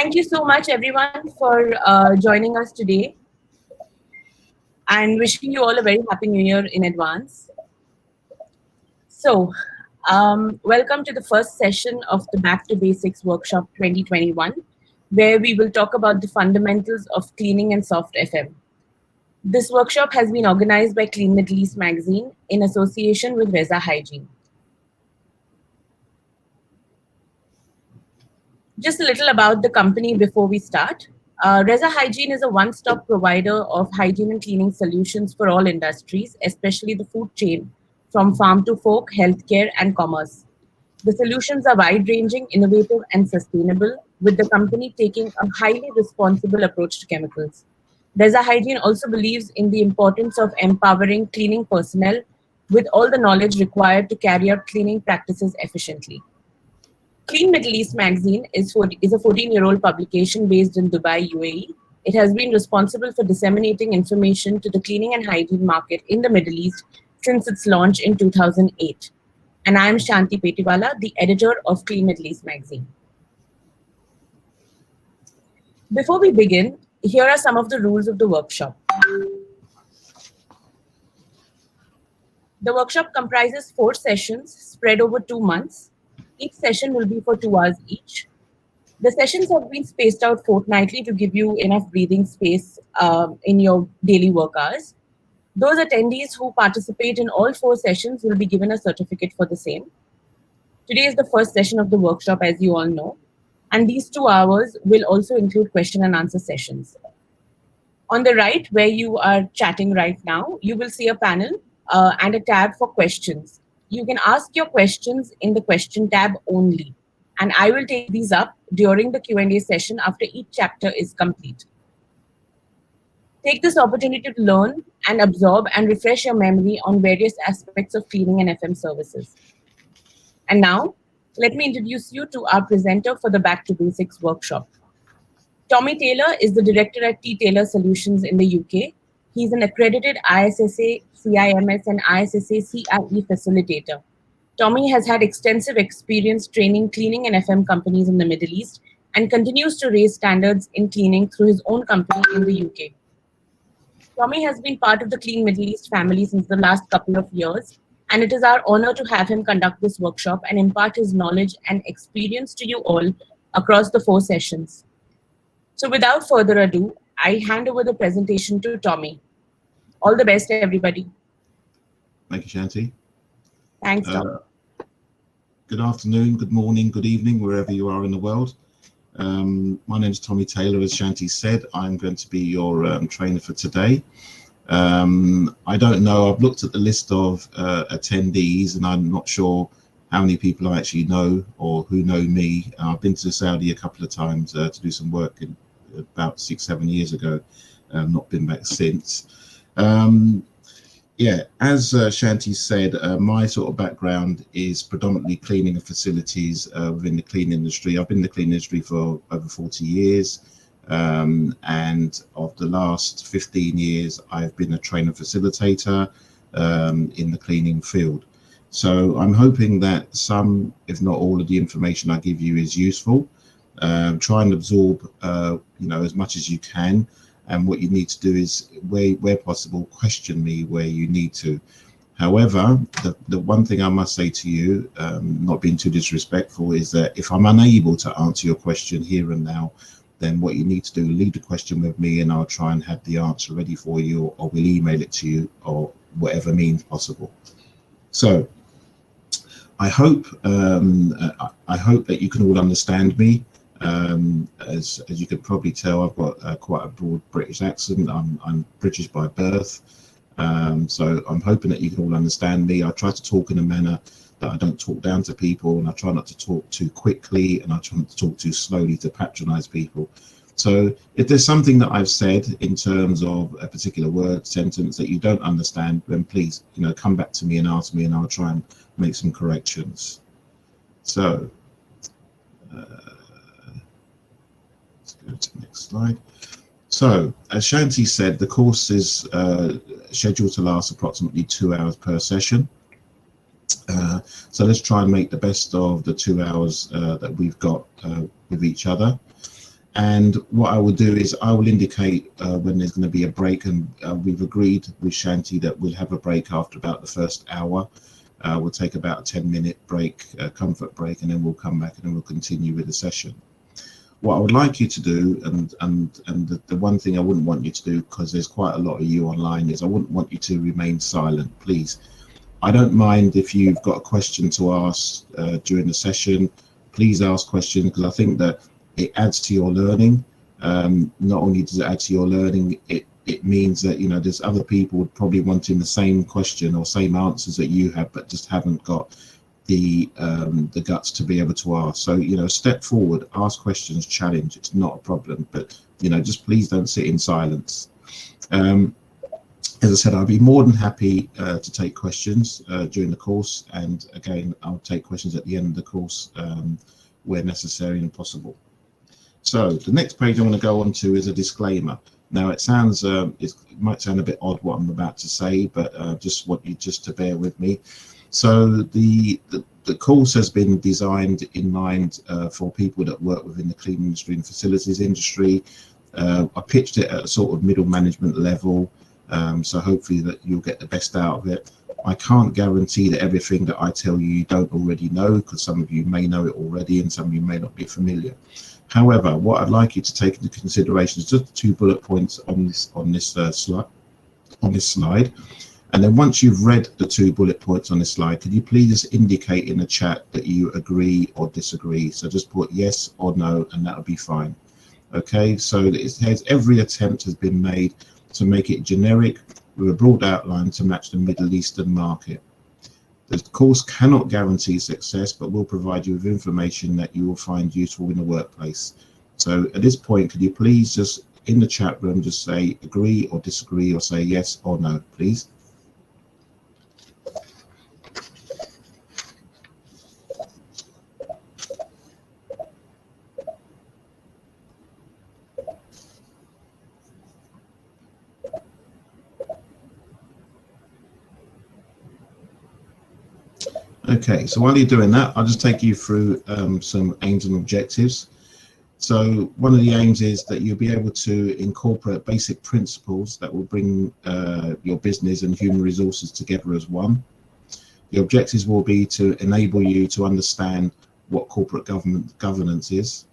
Thank you so much, everyone, for joining us today, and wishing you all a very happy new year in advance. So, welcome to the first session of the Back to Basics Workshop 2021, where we will talk about the fundamentals of cleaning and soft FM. This workshop has been organized by Clean Middle East magazine in association with Reza Hygiene. Just a little about the company before we start. Reza Hygiene is a one-stop provider of hygiene and cleaning solutions for all industries, especially the food chain, from farm to fork, healthcare, and commerce. The solutions are wide-ranging, innovative, and sustainable, with the company taking a highly responsible approach to chemicals. Reza Hygiene also believes in the importance of empowering cleaning personnel with all the knowledge required to carry out cleaning practices efficiently. Clean Middle East magazine is a 14-year-old publication based in Dubai, UAE. It has been responsible for disseminating information to the cleaning and hygiene market in the Middle East since its launch in 2008. And I am Shanti Petiwala, the editor of Clean Middle East magazine. Before we begin, here are some of the rules of the workshop. The workshop comprises 4 sessions spread over 2 months. Each session will be for 2 hours each. The sessions have been spaced out fortnightly to give you enough breathing space in your daily work hours. Those attendees who participate in all 4 sessions will be given a certificate for the same. Today is the first session of the workshop, as you all know, and these 2 hours will also include question and answer sessions. On the right, where you are chatting right now, you will see a panel and a tab for questions. You can ask your questions in the question tab only, and I will take these up during the Q&A session after each chapter is complete. Take this opportunity to learn and absorb and refresh your memory on various aspects of cleaning and FM services. And now, let me introduce you to our presenter for the Back to Basics workshop. Tommy Taylor is the director at T. Taylor Solutions in the UK. He's an accredited ISSA, CIMS, and ISSA CIE facilitator. Tommy has had extensive experience training cleaning and FM companies in the Middle East and continues to raise standards in cleaning through his own company in the UK. Tommy has been part of the Clean Middle East family since the last couple of years, and it is our honor to have him conduct this workshop and impart his knowledge and experience to you all across the 4 sessions. So without further ado, I hand over the presentation to Tommy. All the best, everybody. Thank you, Shanti. Thanks, Tom. Good afternoon, good morning, good evening, wherever you are in the world. My name is Tommy Taylor. As Shanti said, I'm going to be your trainer for today. I don't know, I've looked at the list of attendees and I'm not sure how many people I actually know or who know me. I've been to Saudi a couple of times to do some work about 6-7 years ago. Not been back since. Yeah, as Shanti said, my sort of background is predominantly cleaning of facilities within the clean industry. I've been in the clean industry for over 40 years. And of the last 15 years, I've been a trainer facilitator in the cleaning field. So I'm hoping that some, if not all, of the information I give you is useful. Try and absorb, as much as you can. And what you need to do is, where possible, question me where you need to. However, the one thing I must say to you, not being too disrespectful, is that if I'm unable to answer your question here and now, then what you need to do, leave the question with me and I'll try and have the answer ready for you, or we'll email it to you, or whatever means possible. So I hope that you can all understand me. As you could probably tell, I've got quite a broad British accent. I'm British by birth, so I'm hoping that you can all understand me. I try to talk in a manner that I don't talk down to people, and I try not to talk too quickly, and I try not to talk too slowly to patronize people. So if there's something that I've said in terms of a particular word, sentence that you don't understand, then please, come back to me and ask me, and I'll try and make some corrections. So let's go to the next slide. So as Shanti said, the course is scheduled to last approximately 2 hours per session. So let's try and make the best of the 2 hours that we've got with each other. And what I will do is I will indicate when there's going to be a break, and we've agreed with Shanti that we'll have a break after about the first hour. We'll take about a 10-minute break, comfort break, and then we'll come back and then we'll continue with the session. What I would like you to do, and the one thing I wouldn't want you to do, because there's quite a lot of you online, is I wouldn't want you to remain silent, please. I don't mind if you've got a question to ask during the session. Please ask questions, because I think that it adds to your learning. Not only does it add to your learning, it means that, you know, there's other people probably wanting the same question or same answers that you have, but just haven't got the guts to be able to ask. So, you know, step forward, ask questions, challenge. It's not a problem, but, you know, just please don't sit in silence. As I said, I'll be more than happy to take questions during the course, and again, I'll take questions at the end of the course where necessary and possible. So the next page I want to go on to is a disclaimer. Now it sounds, it might sound a bit odd what I'm about to say, but just want you just to bear with me. So the course has been designed in mind for people that work within the cleaning industry and facilities industry. I pitched it at a sort of middle management level, so hopefully that you'll get the best out of it. I can't guarantee that everything that I tell you you don't already know, because some of you may know it already and some of you may not be familiar. However, what I'd like you to take into consideration is just the 2 bullet points on this slide. And then once you've read the 2 bullet points on this slide, could you please just indicate in the chat that you agree or disagree? So just put yes or no, and that'll be fine. Okay, so it says every attempt has been made to make it generic with a broad outline to match the Middle Eastern market. The course cannot guarantee success, but will provide you with information that you will find useful in the workplace. So at this point, could you please just in the chat room just say agree or disagree, or say yes or no, please? Okay, so while you're doing that, I'll just take you through some aims and objectives. So one of the aims is that you'll be able to incorporate basic principles that will bring your business and human resources together as one. The objectives will be to enable you to understand what corporate governance is,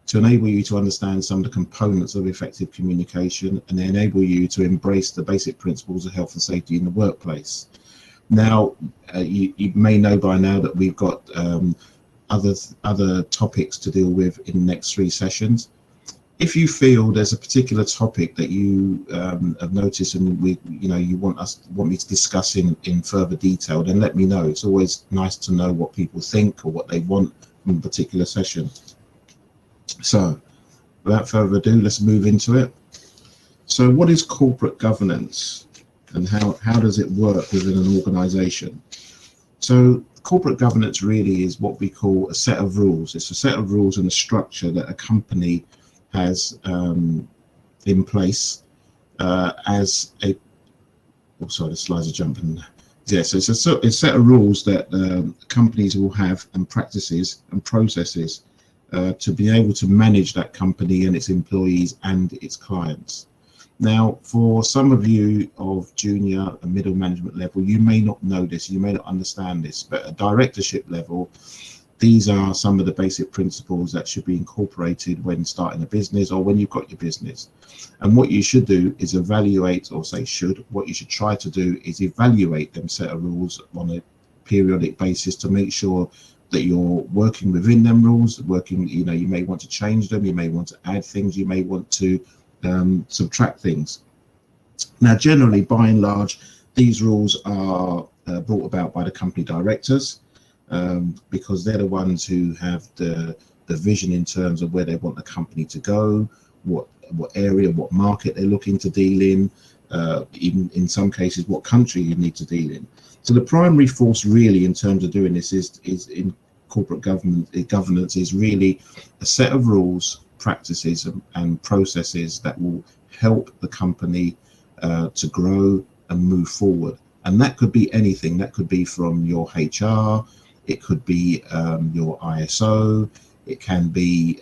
to enable you to understand some of the components of effective communication, and enable you to embrace the basic principles of health and safety in the workplace. Now, you may know by now that we've got other topics to deal with in the next 3 sessions. If you feel there's a particular topic that you have noticed and you want me to discuss in further detail, then let me know. It's always nice to know what people think or what they want from a particular session. So, without further ado, let's move into it. So, what is corporate governance? And how does it work within an organization? So corporate governance really is what we call a set of rules. It's a set of rules and a structure that a company has in place as a, oh sorry, the slides are jumping. Yeah, so it's a set of rules that companies will have, and practices and processes to be able to manage that company and its employees and its clients. Now, for some of you of junior and middle management level, you may not know this, you may not understand this, but at directorship level, these are some of the basic principles that should be incorporated when starting a business or when you've got your business. And what you should do is evaluate, or say should, what you should try to do is evaluate them set of rules on a periodic basis to make sure that you're working within them rules, you may want to change them, you may want to add things, you may want to subtract things. Now, generally, by and large, these rules are brought about by the company directors because they're the ones who have the vision in terms of where they want the company to go, what area, what market they're looking to deal in, even in some cases, what country you need to deal in. So the primary force really in terms of doing this is in corporate governance is really a set of rules, practices and processes that will help the company to grow and move forward. And that could be anything. That could be from your HR, it could be your ISO, it can be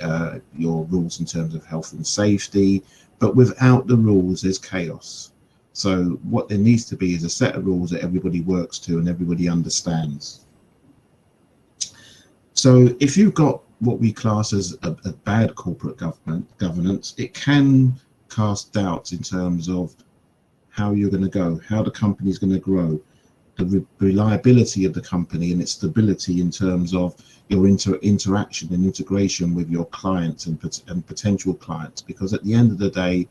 your rules in terms of health and safety. But without the rules, there's chaos. So what there needs to be is a set of rules that everybody works to and everybody understands. So if you've got what we class as a bad corporate governance, it can cast doubts in terms of how you're going to go, how the company is going to grow, the reliability of the company and its stability in terms of your interaction and integration with your clients and potential clients. Because at the end of the day,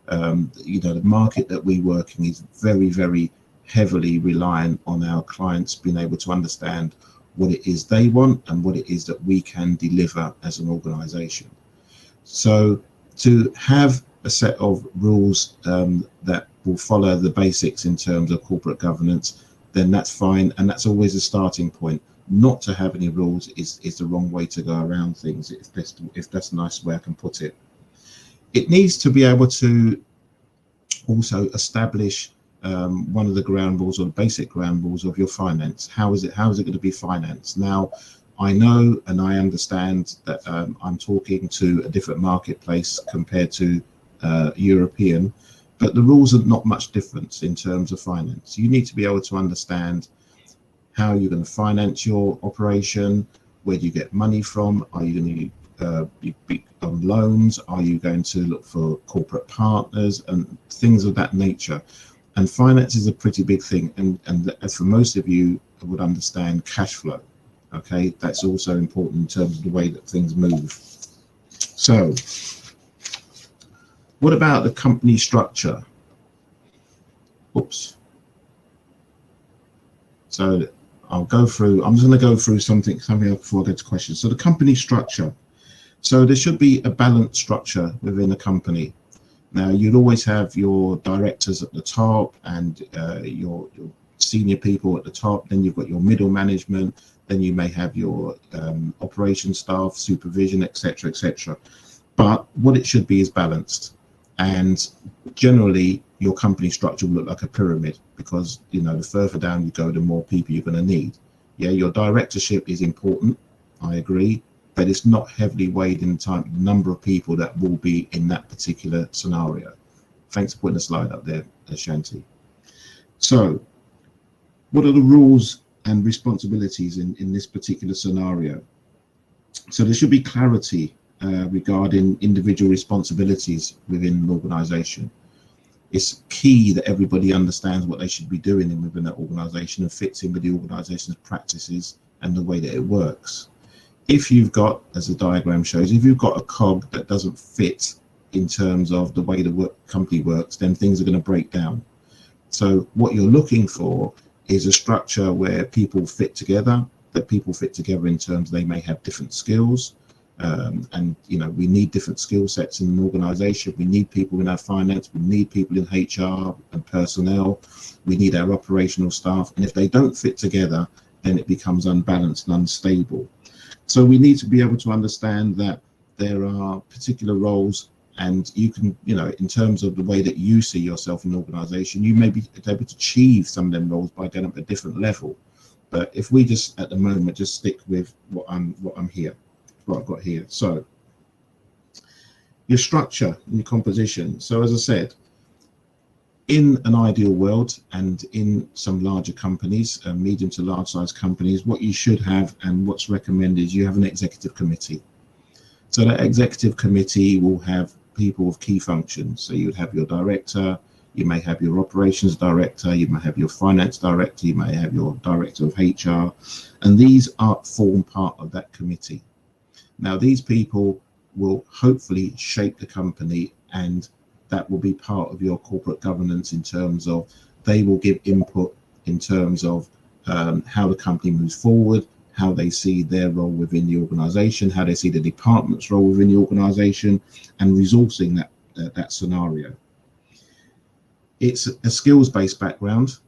the market that we work in is very, very heavily reliant on our clients being able to understand what it is they want and what it is that we can deliver as an organization. So to have a set of rules that will follow the basics in terms of corporate governance, then that's fine, and that's always a starting point. Not to have any rules is the wrong way to go around things, if that's a nice way I can put it. It needs to be able to also establish one of the ground rules or the basic ground rules of your finance. How is it going to be financed? Now, I know and I understand that I'm talking to a different marketplace compared to European, but the rules are not much difference in terms of finance. You need to be able to understand how you're going to finance your operation. Where do you get money from? Are you going to be on loans? Are you going to look for corporate partners and things of that nature? And finance is a pretty big thing, and for most of you would understand cash flow. Okay, that's also important in terms of the way that things move. So what about the company structure? Oops. So I'm just going to go through something else before I get to questions. So the company structure. So there should be a balanced structure within a company. Now, you'd always have your directors at the top and your senior people at the top. Then you've got your middle management. Then you may have your operations staff, supervision, etc., etc. But what it should be is balanced. And generally, your company structure will look like a pyramid, because the further down you go, the more people you're going to need. Yeah, your directorship is important, I agree, but it's not heavily weighed in the number of people that will be in that particular scenario. Thanks for putting the slide up there, Shanti. So what are the rules and responsibilities in this particular scenario? So there should be clarity regarding individual responsibilities within an organization. It's key that everybody understands what they should be doing within that organization and fits in with the organization's practices and the way that it works. If you've got, as the diagram shows, if you've got a cog that doesn't fit in terms of the way the company works, then things are going to break down. So what you're looking for is a structure where people fit together, that people fit together in terms they may have different skills. And we need different skill sets in an organization. We need people in our finance, we need people in HR and personnel, we need our operational staff, and if they don't fit together, then it becomes unbalanced and unstable. So we need to be able to understand that there are particular roles, and you can, in terms of the way that you see yourself in an organization, you may be able to achieve some of them roles by going up a different level. But if we just at the moment just stick with what I'm here, what I've got here. So your structure and your composition. So as I said, in an ideal world and in some larger companies, medium to large size companies, what you should have and what's recommended is you have an executive committee. So that executive committee will have people with key functions. So you would have your director, you may have your operations director, you may have your finance director, you may have your director of HR, and these form part of that committee. Now, these people will hopefully shape the company, and that will be part of your corporate governance in terms of they will give input in terms of how the company moves forward, how they see their role within the organization, how they see the department's role within the organization, and resourcing that scenario. It's a skills-based background.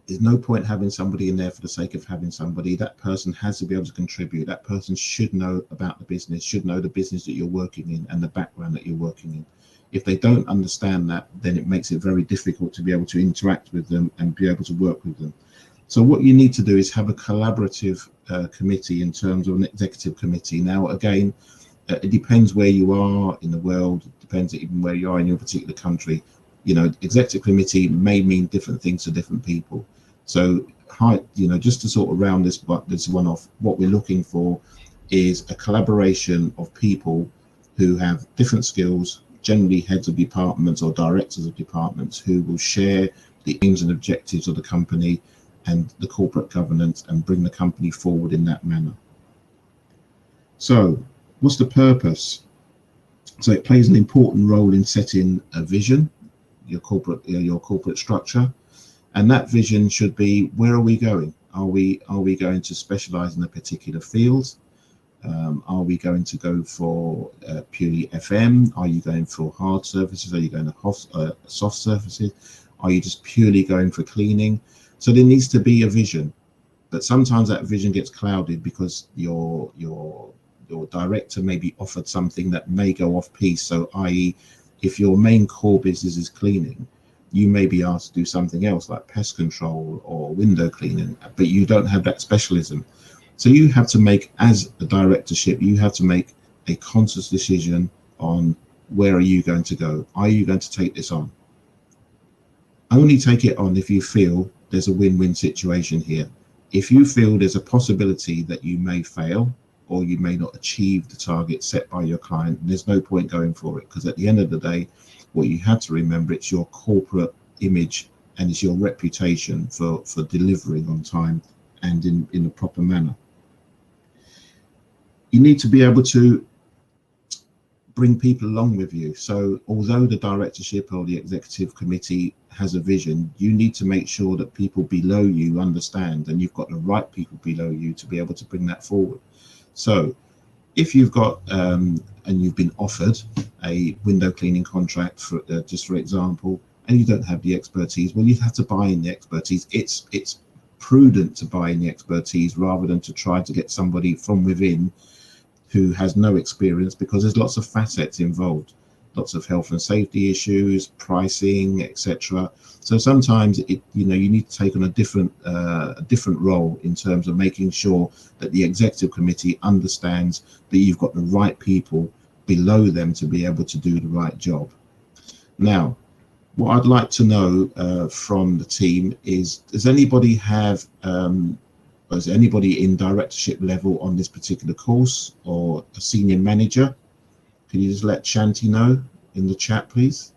There's no point having somebody in there for the sake of having somebody. That person has to be able to contribute. That person should know about the business, should know the business that you're working in and the background that you're working in. If they don't understand that, then it makes it very difficult to be able to interact with them and be able to work with them. So what you need to do is have a collaborative committee in terms of an executive committee. Now, again, it depends where you are in the world. It depends even where you are in your particular country. You know, executive committee may mean different things to different people. So, you know, just to sort of round this one off, what we're looking for is a collaboration of people who have different skills, generally heads of departments or directors of departments, who will share the aims and objectives of the company and the corporate governance and bring the company forward in that manner. So what's the purpose? So it plays an important role in setting a vision, your corporate structure, and that vision should be, where are we going? Are we going to specialize in a particular field? Are we going to go for purely FM? Are you going for hard surfaces? Are you going to soft surfaces? Are you just purely going for cleaning? So there needs to be a vision, but sometimes that vision gets clouded because your director may be offered something that may go off piece. So i.e., if your main core business is cleaning, you may be asked to do something else like pest control or window cleaning, but you don't have that specialism. So you have to make, as a directorship, you have to make a conscious decision on where are you going to go? Are you going to take this on? Only take it on if you feel there's a win-win situation here. If you feel there's a possibility that you may fail or you may not achieve the target set by your client, there's no point going for it, because at the end of the day, what you have to remember, it's your corporate image and it's your reputation for delivering on time and in a proper manner. You need to be able to bring people along with you. So although the directorship or the executive committee has a vision, you need to make sure that people below you understand, and you've got the right people below you to be able to bring that forward. So if you've got and you've been offered a window cleaning contract, for just for example, and you don't have the expertise, well, you have to buy in the expertise. It's prudent to buy in the expertise rather than to try to get somebody from within who has no experience, because there's lots of facets involved, lots of health and safety issues, pricing, etc. So sometimes you need to take on a different role in terms of making sure that the executive committee understands that you've got the right people below them to be able to do the right job. Now, what I'd like to know from the team is, does anybody have is anybody in directorship level on this particular course, or a senior manager? Can you just let Shanti know in the chat, please?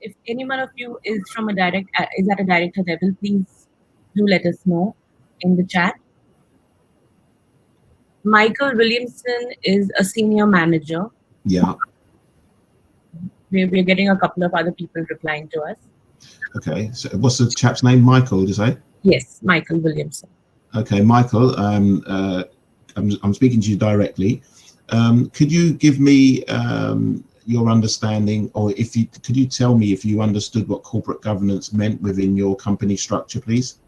If any one of you is from is at a director level, please do let us know in the chat. Michael Williamson is a senior manager. Yeah. We're getting a couple of other people replying to us. Okay, so what's the chap's name? Michael, did you say? Yes, Michael Williamson. Okay, Michael, I'm speaking to you directly. Could you give me your understanding, or could you tell me if you understood what corporate governance meant within your company structure, please?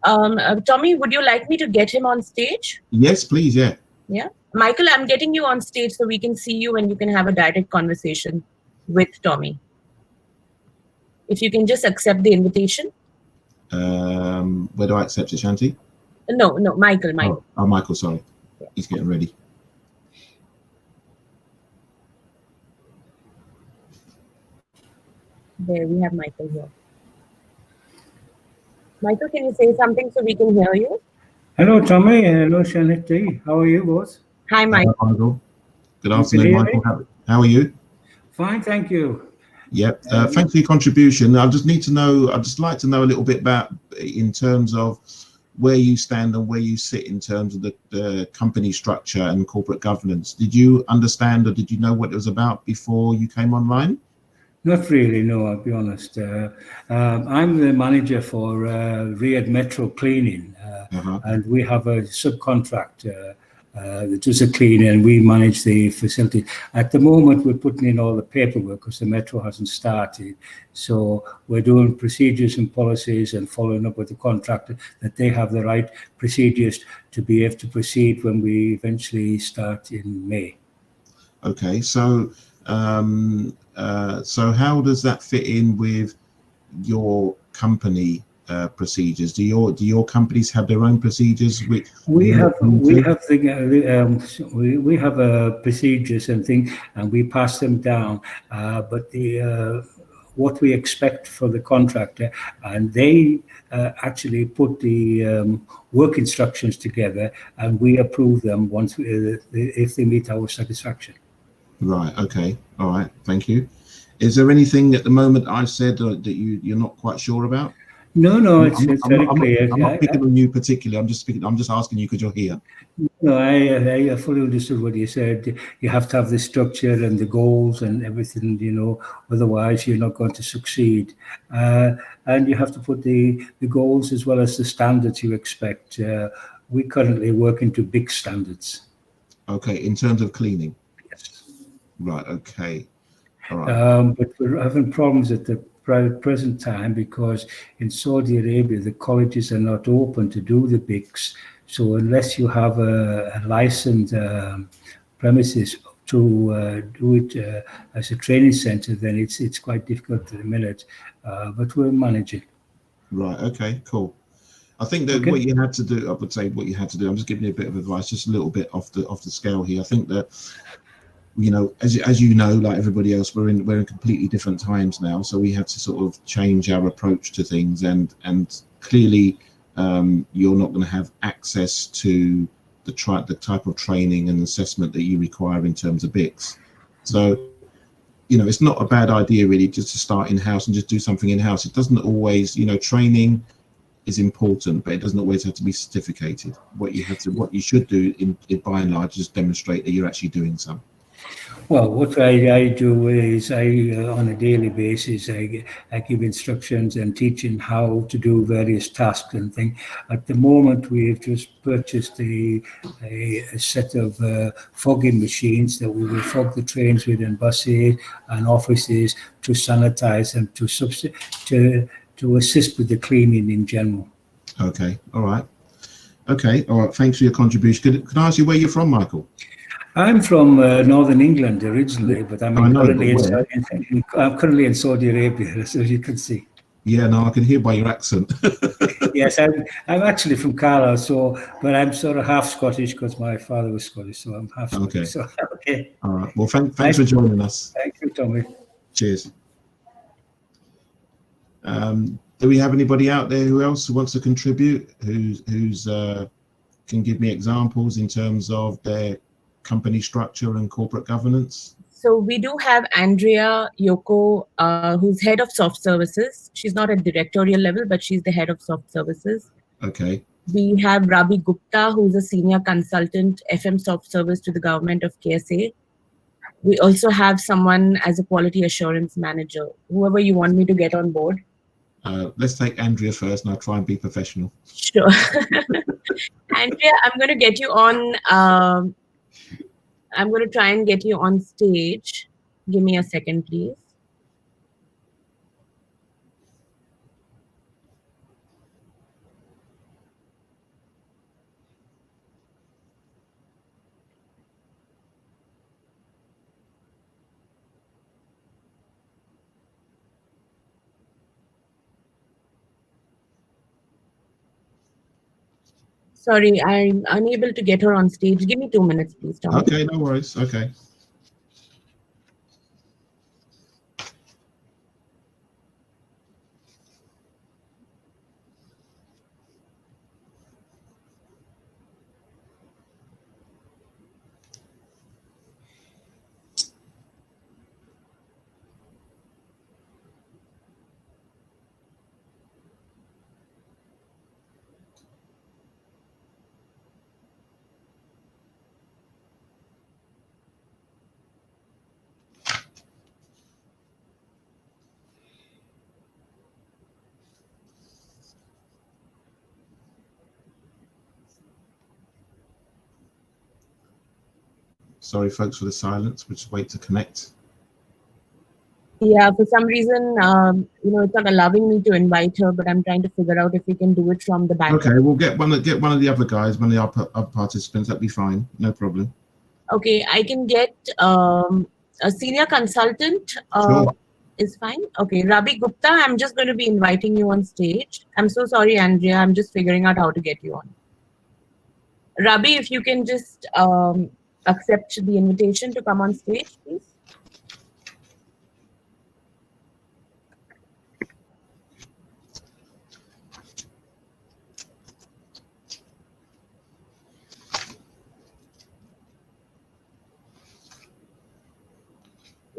Tommy, would you like me to get him on stage? Yes, please. Yeah. Yeah. Michael, I'm getting you on stage so we can see you and you can have a direct conversation with Tommy. If you can just accept the invitation. Where do I accept it, Shanti? No, Michael. Oh, Michael, sorry. Yeah. He's getting ready. There, we have Michael here. Michael, can you say something so we can hear you? Hello, Tommy. Hello, Shanti. How are you both? Hi, Michael. Hello, Michael. Good afternoon, Michael. How are you? Fine, thank you. Yep. Thanks for your contribution. I'd just like to know a little bit about, in terms of where you stand and where you sit in terms of the company structure and corporate governance. Did you understand, or did you know what it was about before you came online? Not really, no, I'll be honest. I'm the manager for Riyadh Metro Cleaning, and we have a subcontractor that does the cleaning, and we manage the facility. At the moment, we're putting in all the paperwork because the metro hasn't started. So we're doing procedures and policies and following up with the contractor that they have the right procedures to be able to proceed when we eventually start in May. Okay, so so how does that fit in with your company procedures? Do your companies have their own procedures? Which we have procedures and things, and we pass them down. But the what we expect for the contractor, and they actually put the work instructions together, and we approve them once if they meet our satisfaction. Right. Okay. All right. Thank you. Is there anything at the moment I've said that you're not quite sure about? No, it's very clear. I'm not picking on you particularly. I'm just asking you because you're here. No, I fully understood what you said. You have to have the structure and the goals and everything, otherwise you're not going to succeed. And you have to put the goals as well as the standards you expect. We currently work into big standards. Okay, in terms of cleaning. Yes. Right. Okay. All right. But we're having problems at the present time because in Saudi Arabia, the colleges are not open to do the bigs. So unless you have a licensed premises to do it as a training center, then it's quite difficult at the minute. But we're managing. Right. Okay. Cool. I think that what you had to do, I would say what you had to do, I'm just giving you a bit of advice, just a little bit off the scale here. I think that, as you know, like everybody else, we're in completely different times now. So we have to sort of change our approach to things, and clearly you're not going to have access to the type of training and assessment that you require in terms of BICS. So, it's not a bad idea really just to start in-house and just do something in-house. It doesn't always, training is important, but it doesn't always have to be certificated. What you should do in by and large is demonstrate that you're actually doing some. Well, what I do is on a daily basis, I give instructions and teaching how to do various tasks and things. At the moment, we've just purchased a set of fogging machines that we will fog the trains with in buses and offices to sanitize them, to assist with the cleaning in general. Okay, all right. Okay, all right. Thanks for your contribution. Can I ask you where you're from, Michael? I'm from Northern England originally, but I'm currently in Saudi Arabia, as you can see. Yeah, no, I can hear by your accent. Yes, I'm actually from Carlisle, but I'm sort of half Scottish because my father was Scottish, so I'm half Scottish. Okay. So, okay. All right. Well, thanks for joining us. Thank you, Tommy. Cheers. Do we have anybody out there who wants to contribute? Who's can give me examples in terms of their company structure and corporate governance? So we do have Andrea Yoko, who's head of soft services. She's not at directorial level, but she's the head of soft services. Okay. We have Rabi Gupta, who's a senior consultant, FM soft service to the government of KSA. We also have someone as a quality assurance manager. Whoever you want me to get on board. Let's take Andrea first, and I'll try and be professional. Sure. Andrea, I'm going to get you on. I'm going to try and get you on stage. Give me a second, please. Sorry, I'm unable to get her on stage. Give me 2 minutes, please, Tom. Okay, no worries. Okay. Sorry, folks, for the silence. We'll just wait to connect. Yeah, for some reason, it's not allowing me to invite her, but I'm trying to figure out if we can do it from the back. Okay, we'll get one of the other guys, one of the other participants. That'd be fine. No problem. Okay, I can get a senior consultant. Sure. Is fine. Okay, Rabi Gupta, I'm just going to be inviting you on stage. I'm so sorry, Andrea. I'm just figuring out how to get you on. Rabi, if you can just accept the invitation to come on stage, please.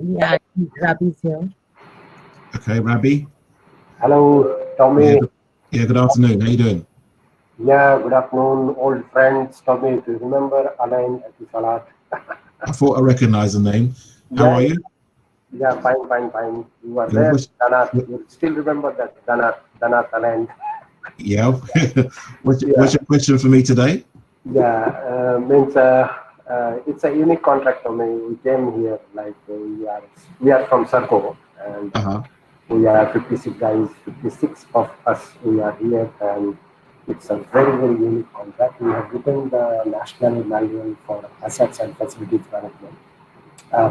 Yeah, Rabi's here. Okay, Rabi. Hello, Tommy. Yeah, good afternoon. How you doing? Yeah, good afternoon, old friends. Tommy, if you remember Alain Atisalat. I thought I recognized the name. How are you? Yeah, fine. You were Yeah, there, Danat. You still remember that Danat Alain? Yeah. What's your question for me today? Yeah, it's a unique contract for me. We came here like we are from Sarko, and we are 56 guys, 56 of us. We are here, and it's a very unique contract. We have written the national manual for assets and facilities management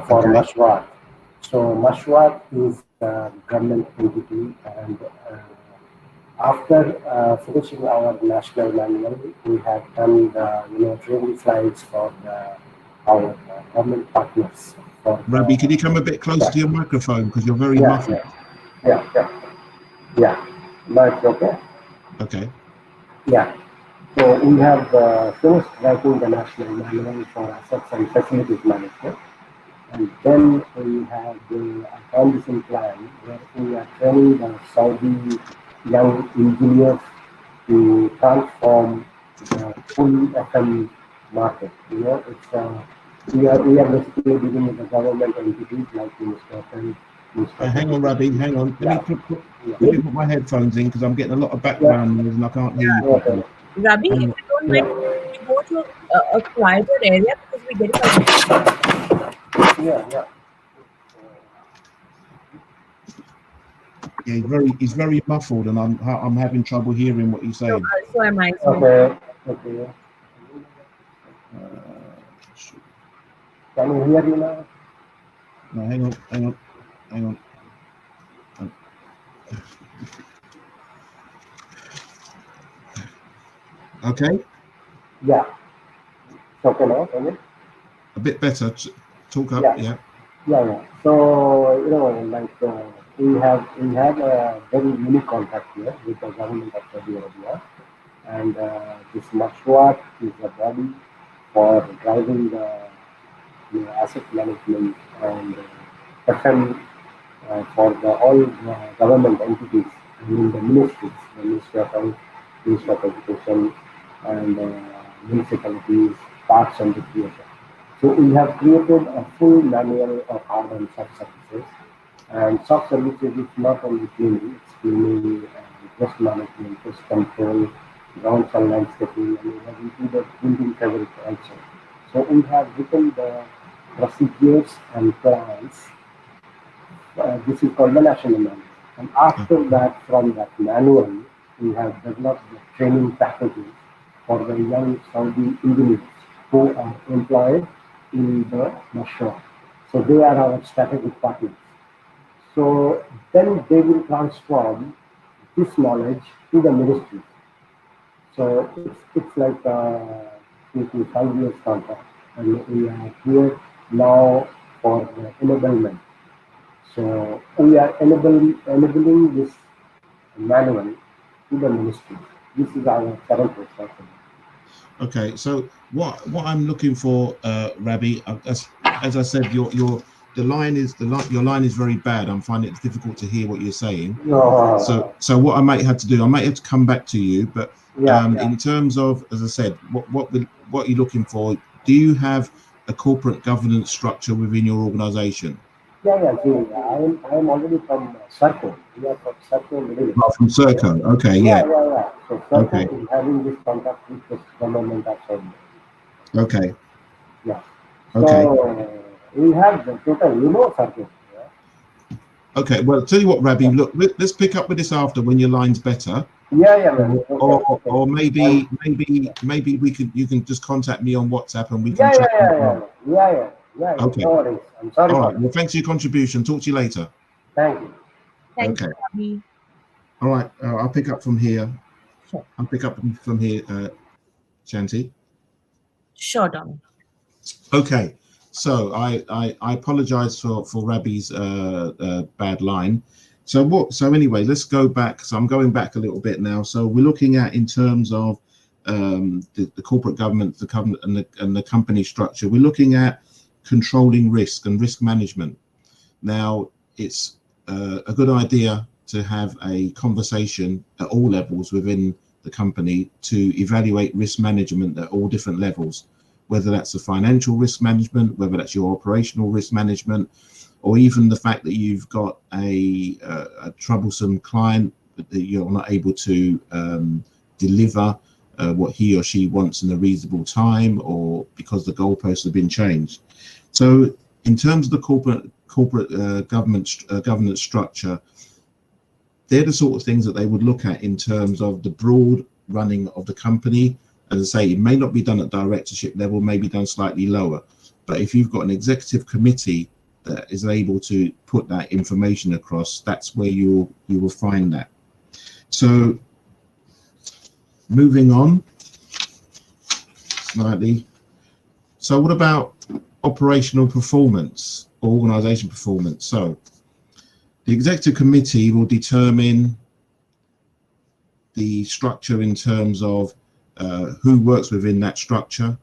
for Mashwat. So Mashwat is a government entity, and after finishing our national manual, we have done the training slides for our government partners. Rabi, can you come a bit closer to your microphone because you're very muffled? Yeah. But okay. Okay. Yeah. So we have finished writing the national manual for assets and facilities management. And then we have the transition plan where we are training the Saudi young engineers to transform the full FM market. It's we are basically dealing with the government entities like Minister. Hang on, Rabi. Hang on. Let me put my headphones in because I'm getting a lot of background noise and I can't hear you properly. Rabi, if you don't mind, we go to a quieter area because we're getting Yeah. Yeah, he's very muffled, and I'm having trouble hearing what he's saying. So am I. Okay. Can you hear me now? No, hang on. Okay. Yeah. Okay now, can you? A bit better. Talk up. Yeah. So we have a very unique contract here with the government of Saudi Arabia, and this Mashwat is the body for driving the asset management and FM for all government entities, I mean the ministries, the Ministry of Health, Ministry of Education, and municipalities, parks and recreation. So we have created a full manual of hard and soft services. And soft services is not only cleaning, it's cleaning, waste management, pest control, grounds and landscaping, and we have included building fabric also. So we have written the procedures and plans. This is called the national manual. And after that, from that manual, we have developed the training packages for the young Saudi engineers who are employed in the Mashwat. So they are our strategic partners. So then they will transform this knowledge to the ministry. So it's like a 5 years contract, and we are here now for the enablement. So we are enabling this manual to the ministry. This is our current responsibility. Okay, so what I'm looking for, Rabi, as I said, your line is very bad. I'm finding it difficult to hear what you're saying. So what I might have to do, I might have to come back to you. But in terms of, as I said, what are you looking for? Do you have a corporate governance structure within your organization? I am already from Sarko. We are from Sarko, Middle East. Oh, from Serco. Okay, yeah. So Sarko is having this contract with the government of Saudi. Okay. Yeah. Okay. So we have the total remote circuit. Okay. Well, tell you what, Rabbi, look, let's pick up with this after when your line's better. Yeah, man. Okay, Or okay. maybe you can just contact me on WhatsApp and we can Yeah, yeah, chat. yeah, yeah, yeah, yeah, yeah, yeah. Okay. No worries. I'm sorry All for right. that. Well, thanks for your contribution. Talk to you later. Thank you. Thank Okay. you, Abhi. All right. I'll pick up from here. Sure. I'll pick up from here, Shanti. Sure, Dominic. Okay. So I apologize for Rabbi's bad line. So anyway, let's go back. So I'm going back a little bit now. So we're looking at in terms of the corporate government, and the company structure. We're looking at controlling risk and risk management. Now, it's a good idea to have a conversation at all levels within the company to evaluate risk management at all different levels, whether that's the financial risk management, whether that's your operational risk management, or even the fact that you've got a troublesome client that you're not able to deliver what he or she wants in a reasonable time, or because the goalposts have been changed. So in terms of the corporate governance structure, they're the sort of things that they would look at in terms of the broad running of the company. As I say, it may not be done at directorship level, may be done slightly lower. But if you've got an executive committee that is able to put that information across, that's where you will find that. So moving on slightly. So what about operational performance, organization performance? So the executive committee will determine the structure in terms of who works within that structure.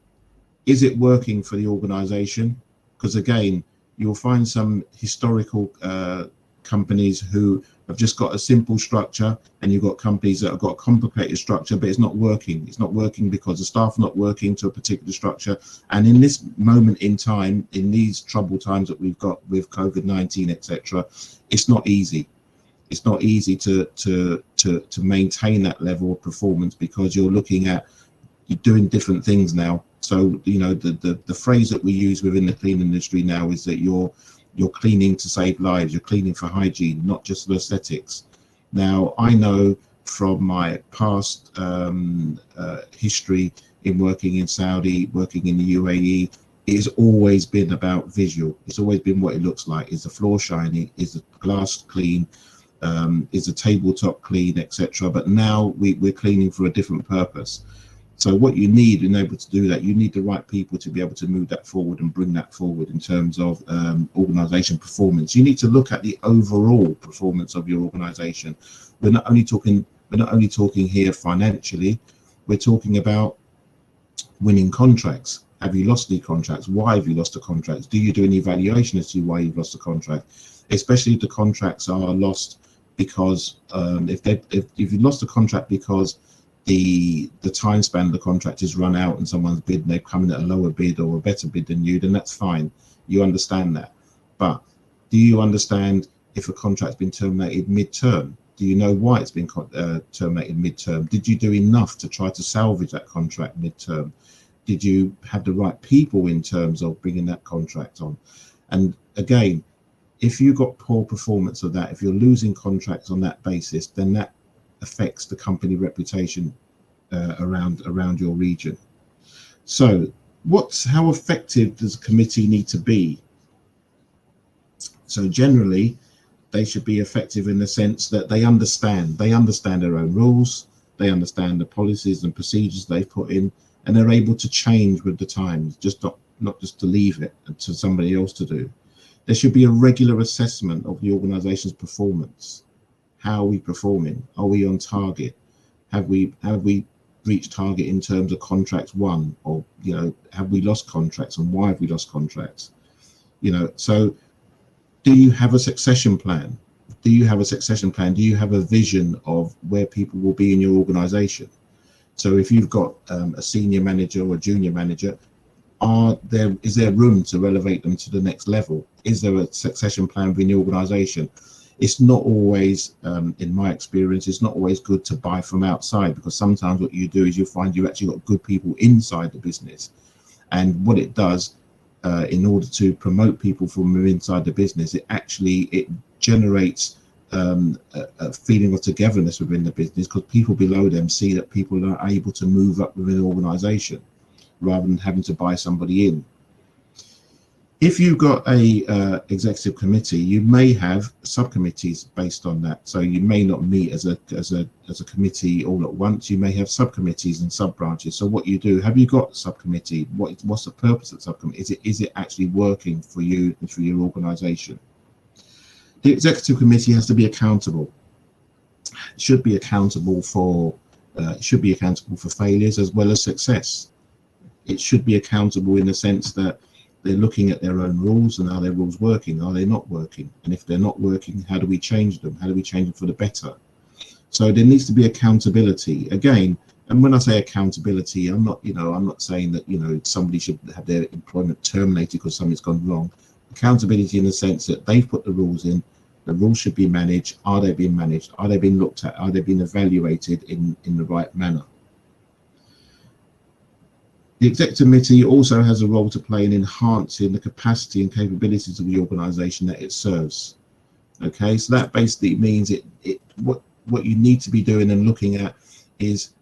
Is it working for the organization? Because again, you'll find some historical companies who have just got a simple structure, and you've got companies that have got a complicated structure, but it's not working. It's not working because the staff are not working to a particular structure. And in this moment in time, in these troubled times that we've got with COVID-19, etc., it's not easy. It's not easy to maintain that level of performance, because you're looking at, you're doing different things now. So, you know, the phrase that we use within the cleaning industry now is that you're cleaning to save lives. You're cleaning for hygiene, not just for aesthetics. Now, I know from my past history in working in Saudi, working in the UAE, it has always been about visual. It's always been what it looks like. Is the floor shiny? Is the glass clean? Is the tabletop clean, etc. But now we're cleaning for a different purpose. So what you need in able to do that, you need the right people to be able to move that forward and bring that forward in terms of organization performance. You need to look at the overall performance of your organization. We're not only talking here financially, we're talking about winning contracts. Have you lost any contracts? Why have you lost the contracts? Do you do an evaluation as to why you've lost the contract? Especially if the contracts are lost because if you lost a contract because the time span of the contract is run out and someone's bid and they've come in at a lower bid or a better bid than you, then that's fine. You understand that. But do you understand if a contract's been terminated mid-term? Do you know why it's been terminated mid-term? Did you do enough to try to salvage that contract mid-term? Did you have the right people in terms of bringing that contract on? And again, if you've got poor performance of that, if you're losing contracts on that basis, then that affects the company reputation around your region. So how effective does a committee need to be? So generally, they should be effective in the sense that they understand their own rules, they understand the policies and procedures they've put in, and they're able to change with the times, not just to leave it to somebody else to do. There should be a regular assessment of the organization's performance. How are we performing? Are we on target? Have we reached target in terms of contracts won? Or, you know, have we lost contracts, and why have we lost contracts? You know, so do you have a succession plan? Do you have a vision of where people will be in your organization? So if you've got a senior manager or a junior manager, is there room to elevate them to the next level? Is there a succession plan within the organization? It's not always, in my experience, it's not always good to buy from outside, because sometimes what you do is you find you actually got good people inside the business, and what it does, in order to promote people from inside the business, it generates a feeling of togetherness within the business, because people below them see that people are able to move up within an organization rather than having to buy somebody in. If you've got a executive committee, you may have subcommittees based on that. So you may not meet as a committee all at once. You may have subcommittees and sub branches. So what you do, have you got a subcommittee? What's the purpose of the subcommittee? Is it actually working for you and for your organization? The executive committee has to be accountable. It should be accountable for failures as well as success. It should be accountable in the sense that they're looking at their own rules, and are their rules working? Are they not working? And if they're not working, how do we change them? How do we change them for the better? So there needs to be accountability again. And when I say accountability, I'm not saying that somebody should have their employment terminated because something's gone wrong. Accountability in the sense that they've put the rules in. The rules should be managed. Are they being managed? Are they being looked at? Are they being evaluated in the right manner? The executive committee also has a role to play in enhancing the capacity and capabilities of the organisation that it serves. Okay, so that basically means what you need to be doing and looking at is,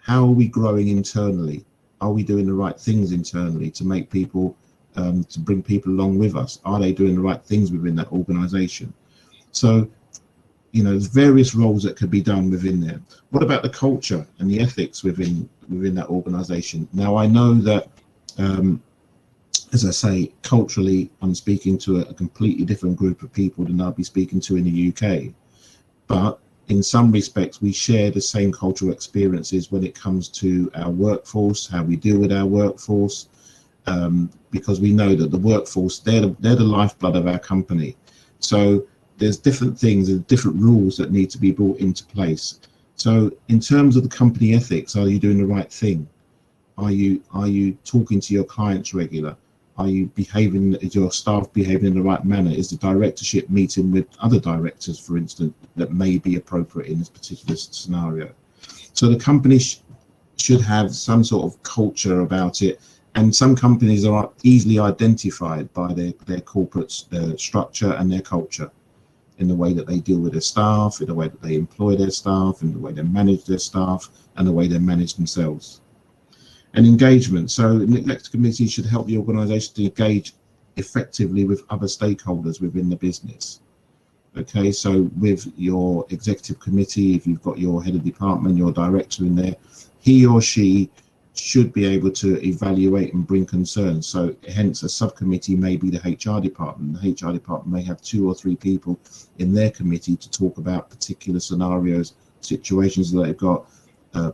how are we growing internally? Are we doing the right things internally to make people, to bring people along with us? Are they doing the right things within that organisation? So, there's various roles that could be done within there. What about the culture and the ethics within that organisation? Now, I know that, as I say, culturally, I'm speaking to a completely different group of people than I'll be speaking to in the UK. But in some respects, we share the same cultural experiences when it comes to our workforce, how we deal with our workforce, because we know that the workforce, they're the lifeblood of our company. So there's different things and different rules that need to be brought into place. So in terms of the company ethics, are you doing the right thing? Are you talking to your clients regular? Are you is your staff behaving in the right manner? Is the directorship meeting with other directors, for instance, that may be appropriate in this particular scenario? So the company should have some sort of culture about it. And some companies are easily identified by their corporate structure and their culture, in the way that they deal with their staff, in the way that they employ their staff, in the way they manage their staff, and the way they manage themselves. And engagement. So the executive committee should help the organisation to engage effectively with other stakeholders within the business. Okay, so with your executive committee, if you've got your head of department, your director in there, he or she should be able to evaluate and bring concerns. So hence a subcommittee may be the HR department. The HR department may have 2 or 3 people in their committee to talk about particular scenarios, situations that they've got,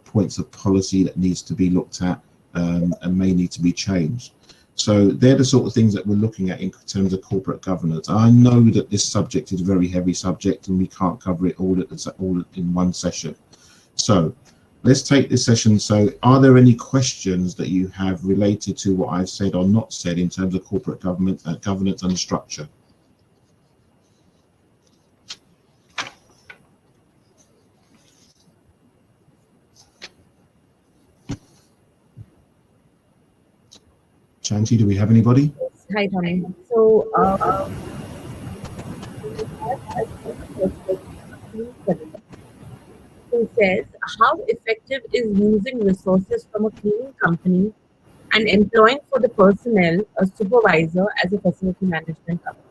points of policy that needs to be looked at, and may need to be changed. So they're the sort of things that we're looking at in terms of corporate governance. I know that this subject is a very heavy subject and we can't cover it all in one session. So let's take this session. So are there any questions that you have related to what I've said or not said in terms of corporate governance and structure? Shanti, do we have anybody? Hi, Tony. So, who says, how effective is using resources from a cleaning company and employing for the personnel a supervisor as a facility management company?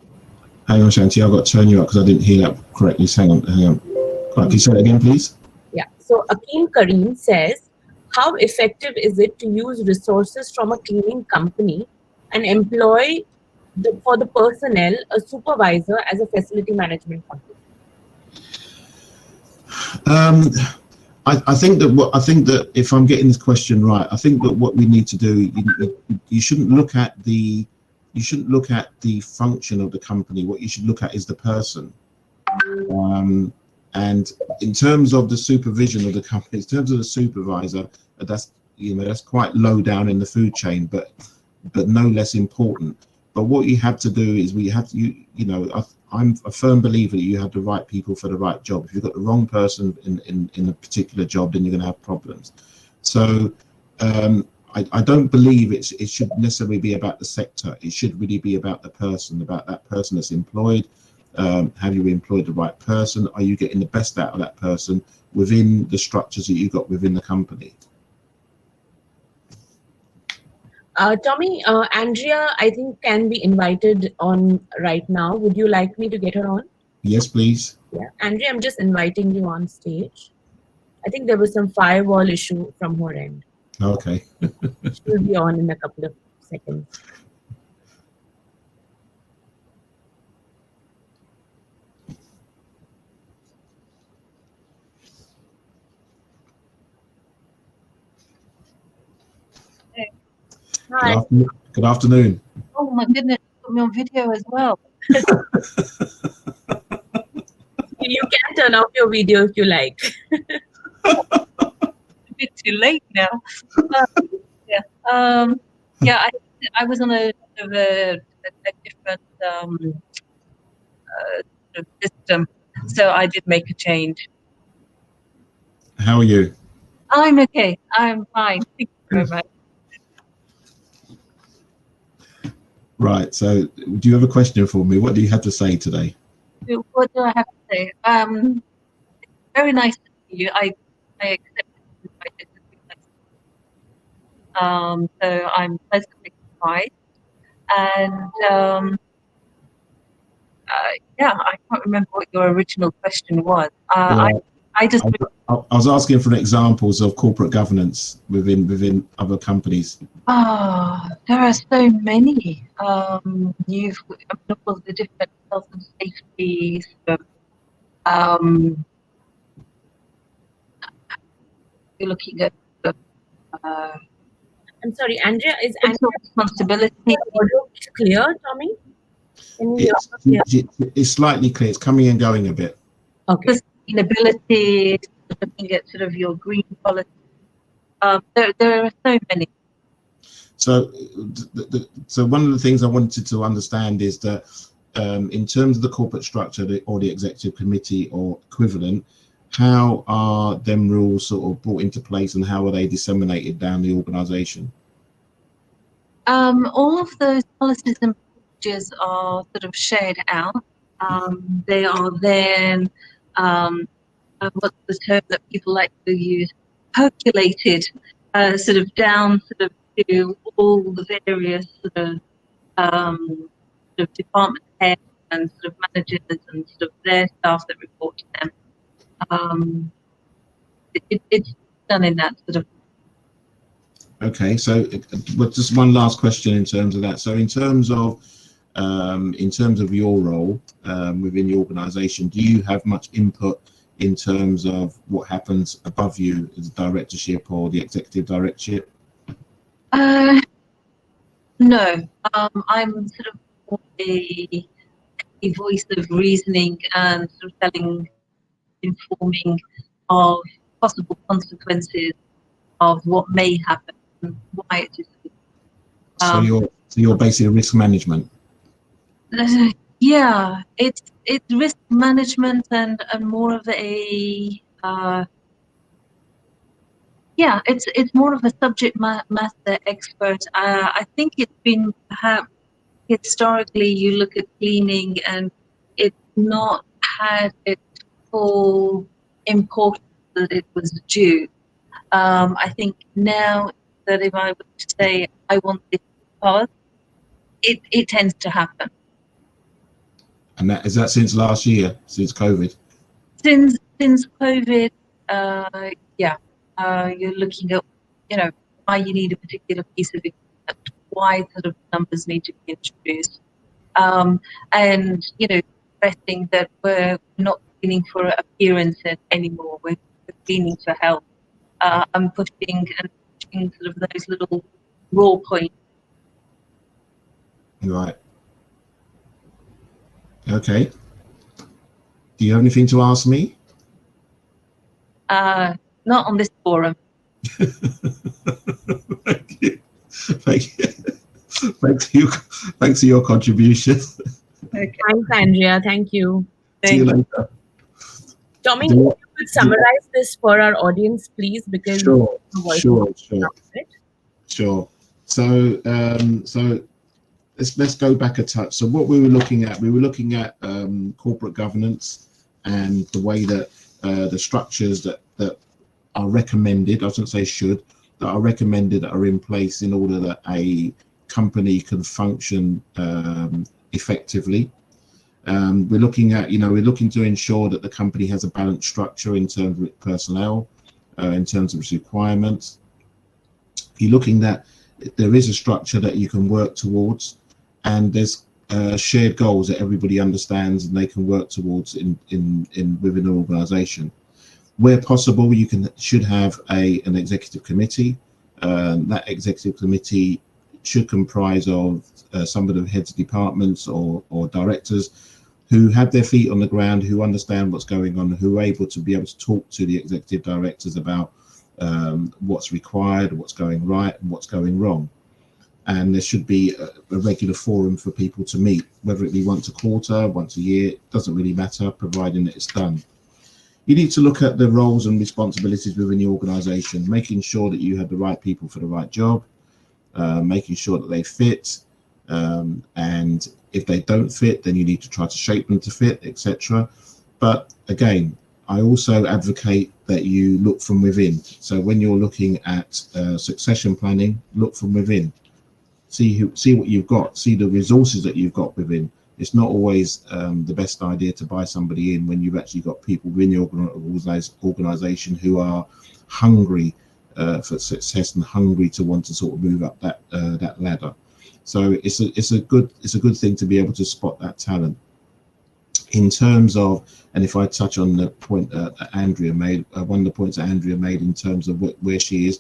Hang on, Shanti, I've got to turn you up because I didn't hear that correctly. Hang on. Can you say that again, please? Yeah. So Akeem Kareem says, how effective is it to use resources from a cleaning company and employ for the personnel a supervisor as a facility management company? I think that if I'm getting this question right, I think that what we need to do, you shouldn't look at the function of the company. What you should look at is the person. And in terms of the supervision of the company, in terms of the supervisor, that's quite low down in the food chain, but no less important. But what you have to do is I'm a firm believer that you have the right people for the right job. If you've got the wrong person in a particular job, then you're going to have problems. So I don't believe it should necessarily be about the sector. It should really be about the person, about that person that's employed. Have you employed the right person? Are you getting the best out of that person within the structures that you've got within the company? Tommy, Andrea, I think can be invited on right now. Would you like me to get her on? Yes, please. Yeah, Andrea, I'm just inviting you on stage. I think there was some firewall issue from her end. Okay. She'll be on in a couple of seconds. Hi. Good afternoon. Oh my goodness, put me on video as well. You can turn off your video if you like. A bit too late now. Yeah. Yeah. I was on a different sort of system, so I did make a change. How are you? I'm okay. I'm fine. Thank you very much. Right. So, do you have a question for me? What do you have to say today? What do I have to say? Very nice to see you. I accepted the invite. So I'm pleasantly surprised. And yeah, I can't remember what your original question was. I was asking for examples of corporate governance within other companies. There are so many. You've looked at the different health and safety. You're looking at the I'm sorry, Andrea, is social responsibility. audio clear, Tommy? Can you hear me? It's slightly clear. It's coming and going a bit. Okay. Sustainability, looking at sort of your green policy. There are so many. So, so one of the things I wanted to understand is that in terms of the corporate structure or the executive committee or equivalent, how are them rules sort of brought into place and how are they disseminated down the organisation? All of those policies and procedures are sort of shared out. They are then what's the term that people like to use? Percolated, sort of down, sort of to all the various sort of department heads and sort of managers and sort of their staff that report to them. It's done in that sort of. Okay, so just one last question in terms of that. So in terms of your role within the organisation, do you have much input in terms of what happens above you as the directorship or the executive directorship? No, I'm sort of a voice of reasoning and sort of informing of possible consequences of what may happen and why it is. So you're basically risk management. Yeah, it's risk management and more of a yeah, it's more of a subject matter expert. I think it's been perhaps historically you look at cleaning and it's not had its full importance that it was due. I think now that if I were to say I want this because it tends to happen. And that is that since last year, since COVID? Since COVID, yeah, you're looking at, why you need a particular piece of equipment, why sort of numbers need to be introduced, and stressing that we're not cleaning for appearances anymore. We're cleaning for health. I'm pushing sort of those little raw points. Right. Okay. Do you have anything to ask me? Not on this forum. Thank you. Thanks for your contribution. Okay. Thanks, Andrea. Thank you. See you later. Tommy, if you could summarize this for our audience, please, because Sure. Sure. So let's go back a touch. So what we were looking at corporate governance and the way that the structures that are recommended, I shouldn't say should, that are recommended, that are in place in order that a company can function effectively. We're looking to ensure that the company has a balanced structure in terms of its personnel, in terms of its requirements. You're looking at there is a structure that you can work towards, and there's shared goals that everybody understands and they can work towards within an organization. Where possible, you should have an executive committee. That executive committee should comprise of some of the heads of departments or directors who have their feet on the ground, who understand what's going on, who are able to talk to the executive directors about what's required, what's going right, and what's going wrong. And there should be a regular forum for people to meet, whether it be once a quarter, once a year, it doesn't really matter, providing that it's done. You need to look at the roles and responsibilities within the organization, making sure that you have the right people for the right job, making sure that they fit, and if they don't fit, then you need to try to shape them to fit, etc. But again, I also advocate that you look from within. So when you're looking at succession planning, look from within. See what you've got, see the resources that you've got within. It's not always the best idea to buy somebody in when you've actually got people within your organization who are hungry for success and hungry to want to sort of move up that ladder. So it's a good thing to be able to spot that talent. In terms of, and if I touch on the point that Andrea made, one of the points that Andrea made in terms of where she is,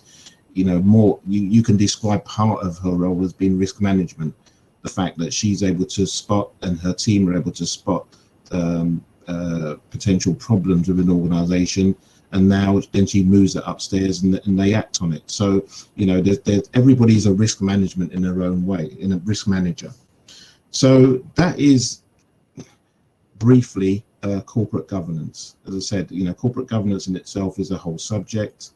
you can describe part of her role as being risk management. The fact that she's able to spot, and her team are able to spot potential problems with an organization, and then she moves it upstairs and they act on it. So everybody's a risk management in their own way, in a risk manager. So that is briefly corporate governance. As I said, corporate governance in itself is a whole subject.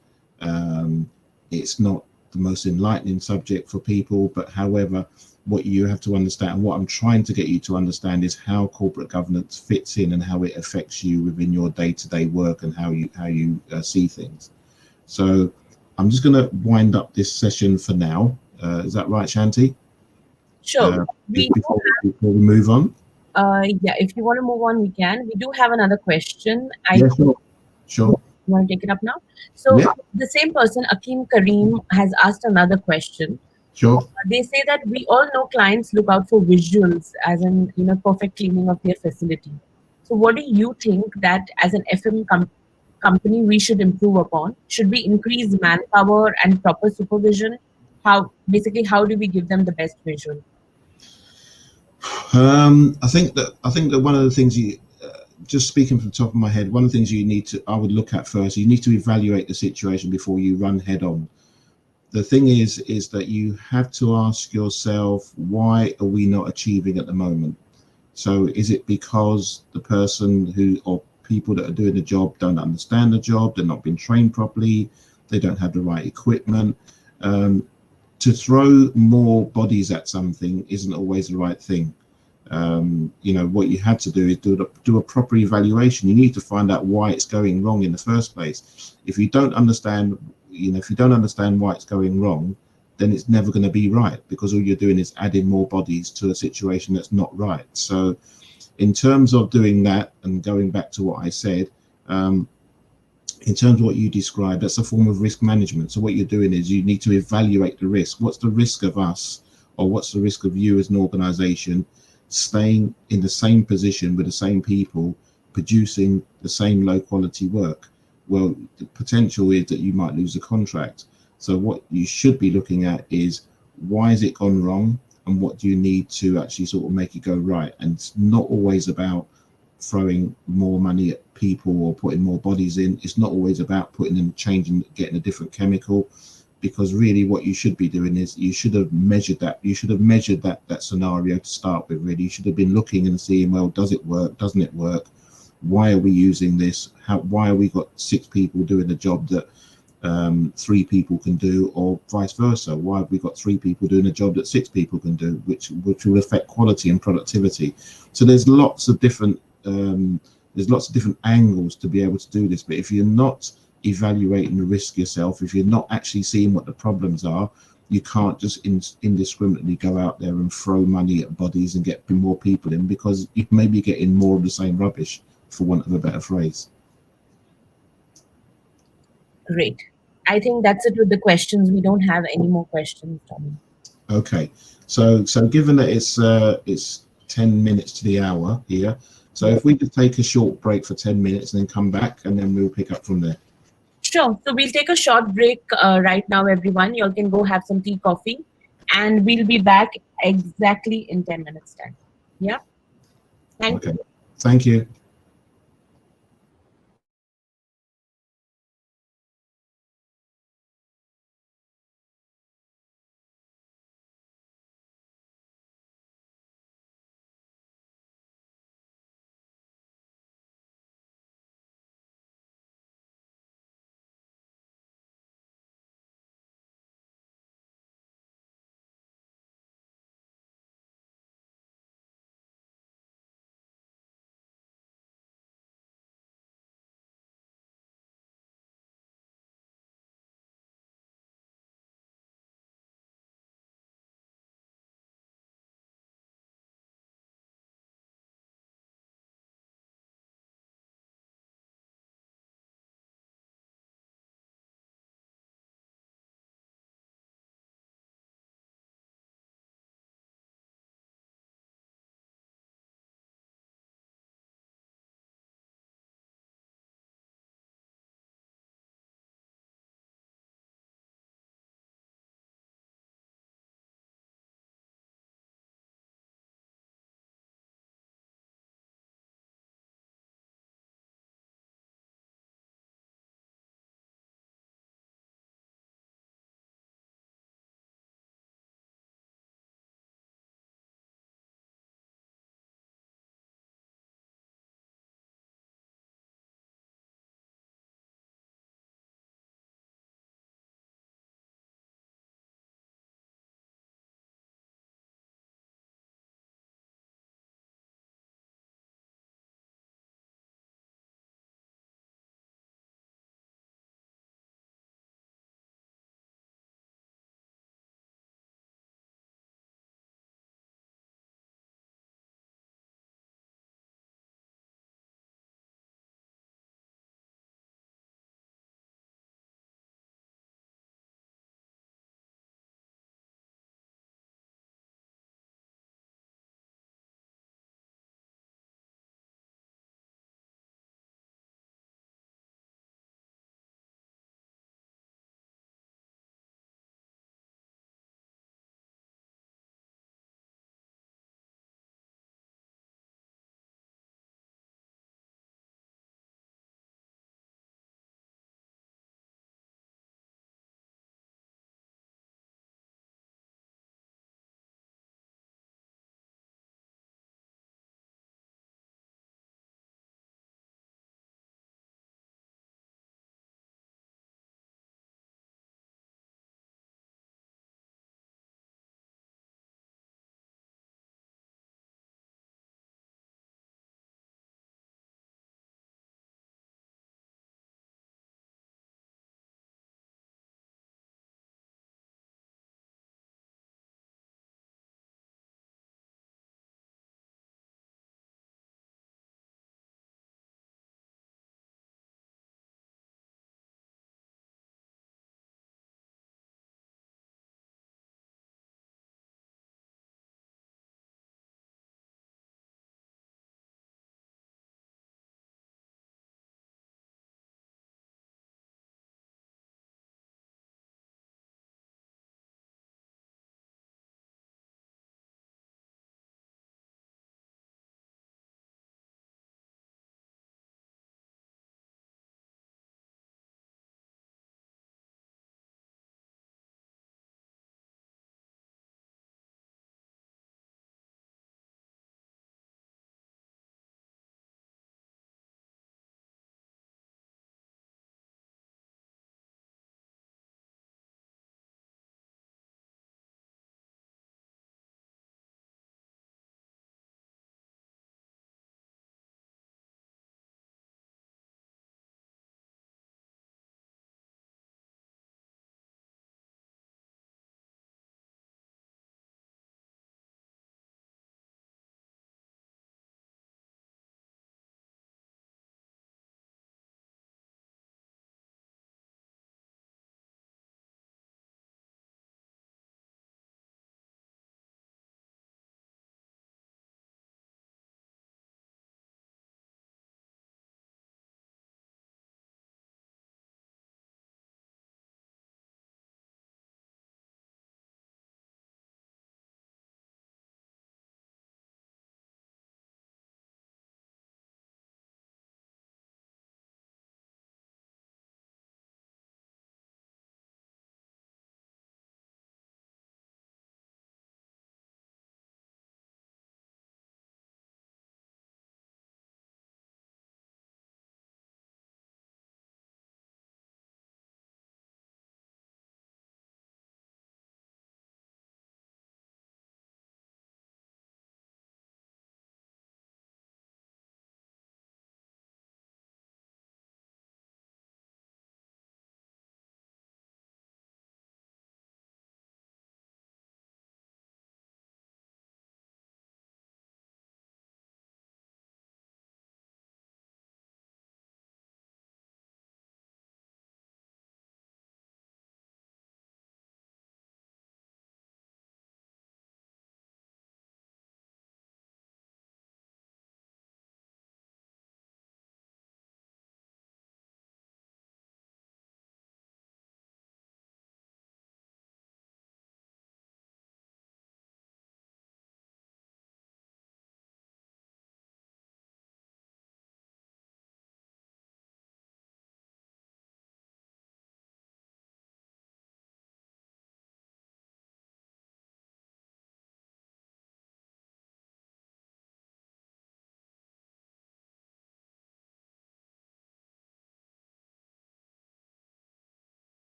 It's not the most enlightening subject for people, but however, what you have to understand, what I'm trying to get you to understand, is how corporate governance fits in and how it affects you within your day-to-day work and how you see things. So I'm just going to wind up this session for now. Is that right, Shanti? Sure. Before we move on. Yeah, if you want to move on, we can. We do have another question. Yeah, sure. You want to take it up now? So yeah. The same person, Akeem Kareem, has asked another question. Sure. They say that we all know clients look out for visuals, as in perfect cleaning of their facility. So what do you think that as an FM company we should improve upon? Should we increase manpower and proper supervision? How do we give them the best visual? I think that one of the things just speaking from the top of my head, one of the things I would look at first, you need to evaluate the situation before you run head on. The thing is that you have to ask yourself, why are we not achieving at the moment? So is it because the person or people that are doing the job don't understand the job, they're not being trained properly, they don't have the right equipment? To throw more bodies at something isn't always the right thing. What you have to do is do a proper evaluation. You need to find out why it's going wrong in the first place. If you don't understand why it's going wrong, then it's never going to be right, because all you're doing is adding more bodies to a situation that's not right. So in terms of doing that, and going back to what I said, in terms of what you described, that's a form of risk management. So what you're doing is you need to evaluate the risk. What's the risk of us, or what's the risk of you as an organization staying in the same position with the same people, producing the same low quality work? Well, the potential is that you might lose a contract. So what you should be looking at is, why has it gone wrong, and what do you need to actually sort of make it go right? And it's not always about throwing more money at people or putting more bodies in. It's not always about getting a different chemical, because really what you should be doing is you should have measured that. You should have measured that scenario to start with. Really, you should have been looking and seeing, well, does it work? Doesn't it work? Why are we using this? Why have we got 6 people doing a job that 3 people can do, or vice versa? Why have we got 3 people doing a job that 6 people can do, which will affect quality and productivity? So there's lots of different angles to be able to do this. But if you're not evaluating the risk yourself, if you're not actually seeing what the problems are, you can't just indiscriminately go out there and throw money at bodies and get more people in, because you may be getting more of the same rubbish, for want of a better phrase. Great. I think that's it with the questions. We don't have any more questions, Tommy. Okay, so given that it's 10 minutes to the hour here, so if we could take a short break for 10 minutes and then come back, and then we'll pick up from there. Sure. So we'll take a short break right now, everyone. You all can go have some tea, coffee, and we'll be back exactly in 10 minutes time. Yeah. Thank you. Thank you.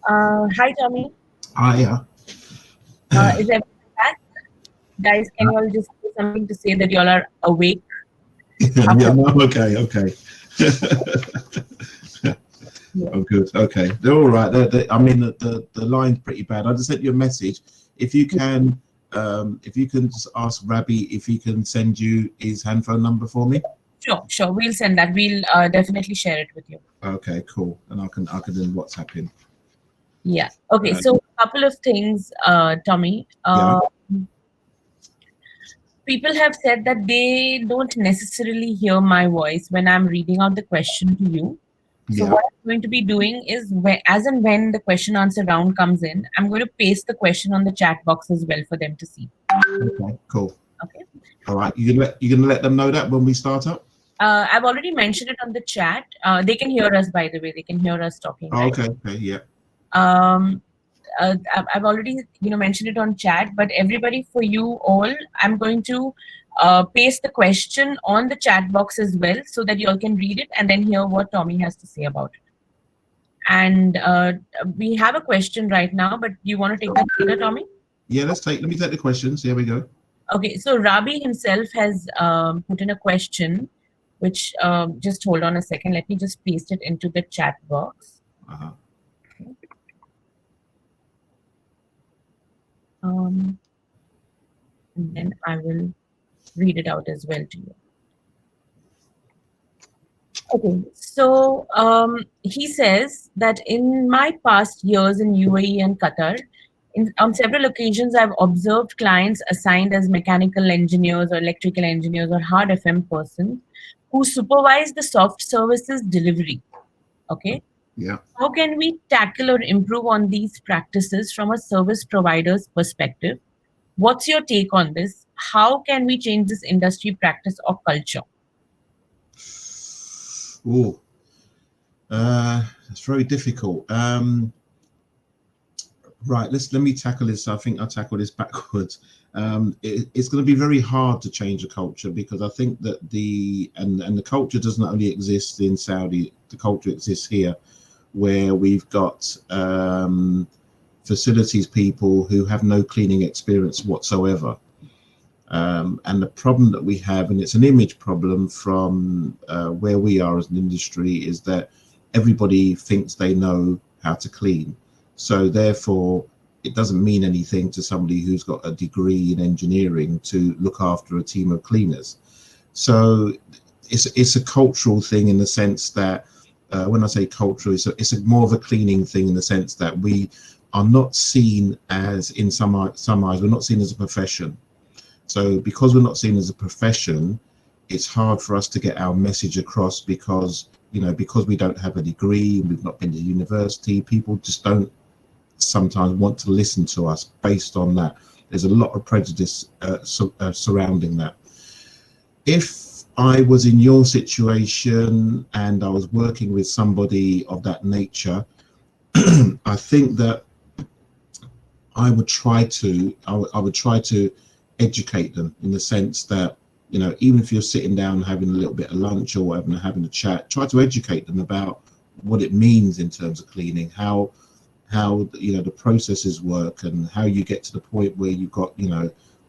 Hi, Tommy. Yeah. Is everyone back? Guys, can you all just say something to say that you all are awake? Yeah, no, okay, okay. Yeah. Oh, good. Okay, they're all right. I mean, the line's pretty bad. I just sent you a message. If you can just ask Rabbi if he can send you his handphone number for me. Sure, sure. We'll send that. We'll definitely share it with you. Okay, cool. And I can then WhatsApp him. Yeah. Okay. So a couple of things, Tommy. Yeah. People have said that they don't necessarily hear my voice when I'm reading out the question to you. So Yeah. what I'm going to be doing is, as and when the question answer round comes in, I'm going to paste the question on the chat box as well for them to see. Okay, cool. Okay. All right. You gonna let them know that when we start up? I've already mentioned it on the chat. They can hear us, by the way. They can hear us talking. Oh, Right? okay. Okay. Yeah. I've already mentioned it on chat, but everybody, for you all, I'm going to paste the question on the chat box as well, so that you all can read it and then hear what Tommy has to say about it. And we have a question right now, but do you want to take that later, Tommy? Yeah. Let me take the questions. Here we go. Okay, so Rabi himself has put in a question, which just hold on a second. Let me just paste it into the chat box. Uh-huh. And then I will read it out as well to you. Okay, so he says that in my past years in UAE and Qatar, on several occasions, I've observed clients assigned as mechanical engineers or electrical engineers or hard FM persons who supervise the soft services delivery. Okay. Yeah. How can we tackle or improve on these practices from a service provider's perspective? What's your take on this? How can we change this industry practice or culture? Oh, it's very difficult. Right, let me tackle this. I think I'll tackle this backwards. It's going to be very hard to change a culture, because I think that the culture doesn't only exist in Saudi. The culture exists here, where we've got facilities people who have no cleaning experience whatsoever. And the problem that we have, and it's an image problem from where we are as an industry, is that everybody thinks they know how to clean. So therefore, it doesn't mean anything to somebody who's got a degree in engineering to look after a team of cleaners. So it's a cultural thing, in the sense that when I say cultural, it's a more of a cleaning thing, in the sense that we are not seen as, in some eyes, we're not seen as a profession. So because we're not seen as a profession, it's hard for us to get our message across, because we don't have a degree, we've not been to university, people just don't sometimes want to listen to us based on that. There's a lot of prejudice surrounding that. If I was in your situation and I was working with somebody of that nature, I think that I would try to educate them, in the sense that, even if you're sitting down having a little bit of lunch or whatever, having a chat, try to educate them about what it means in terms of cleaning, how the processes work, and how you get to the point where you've got,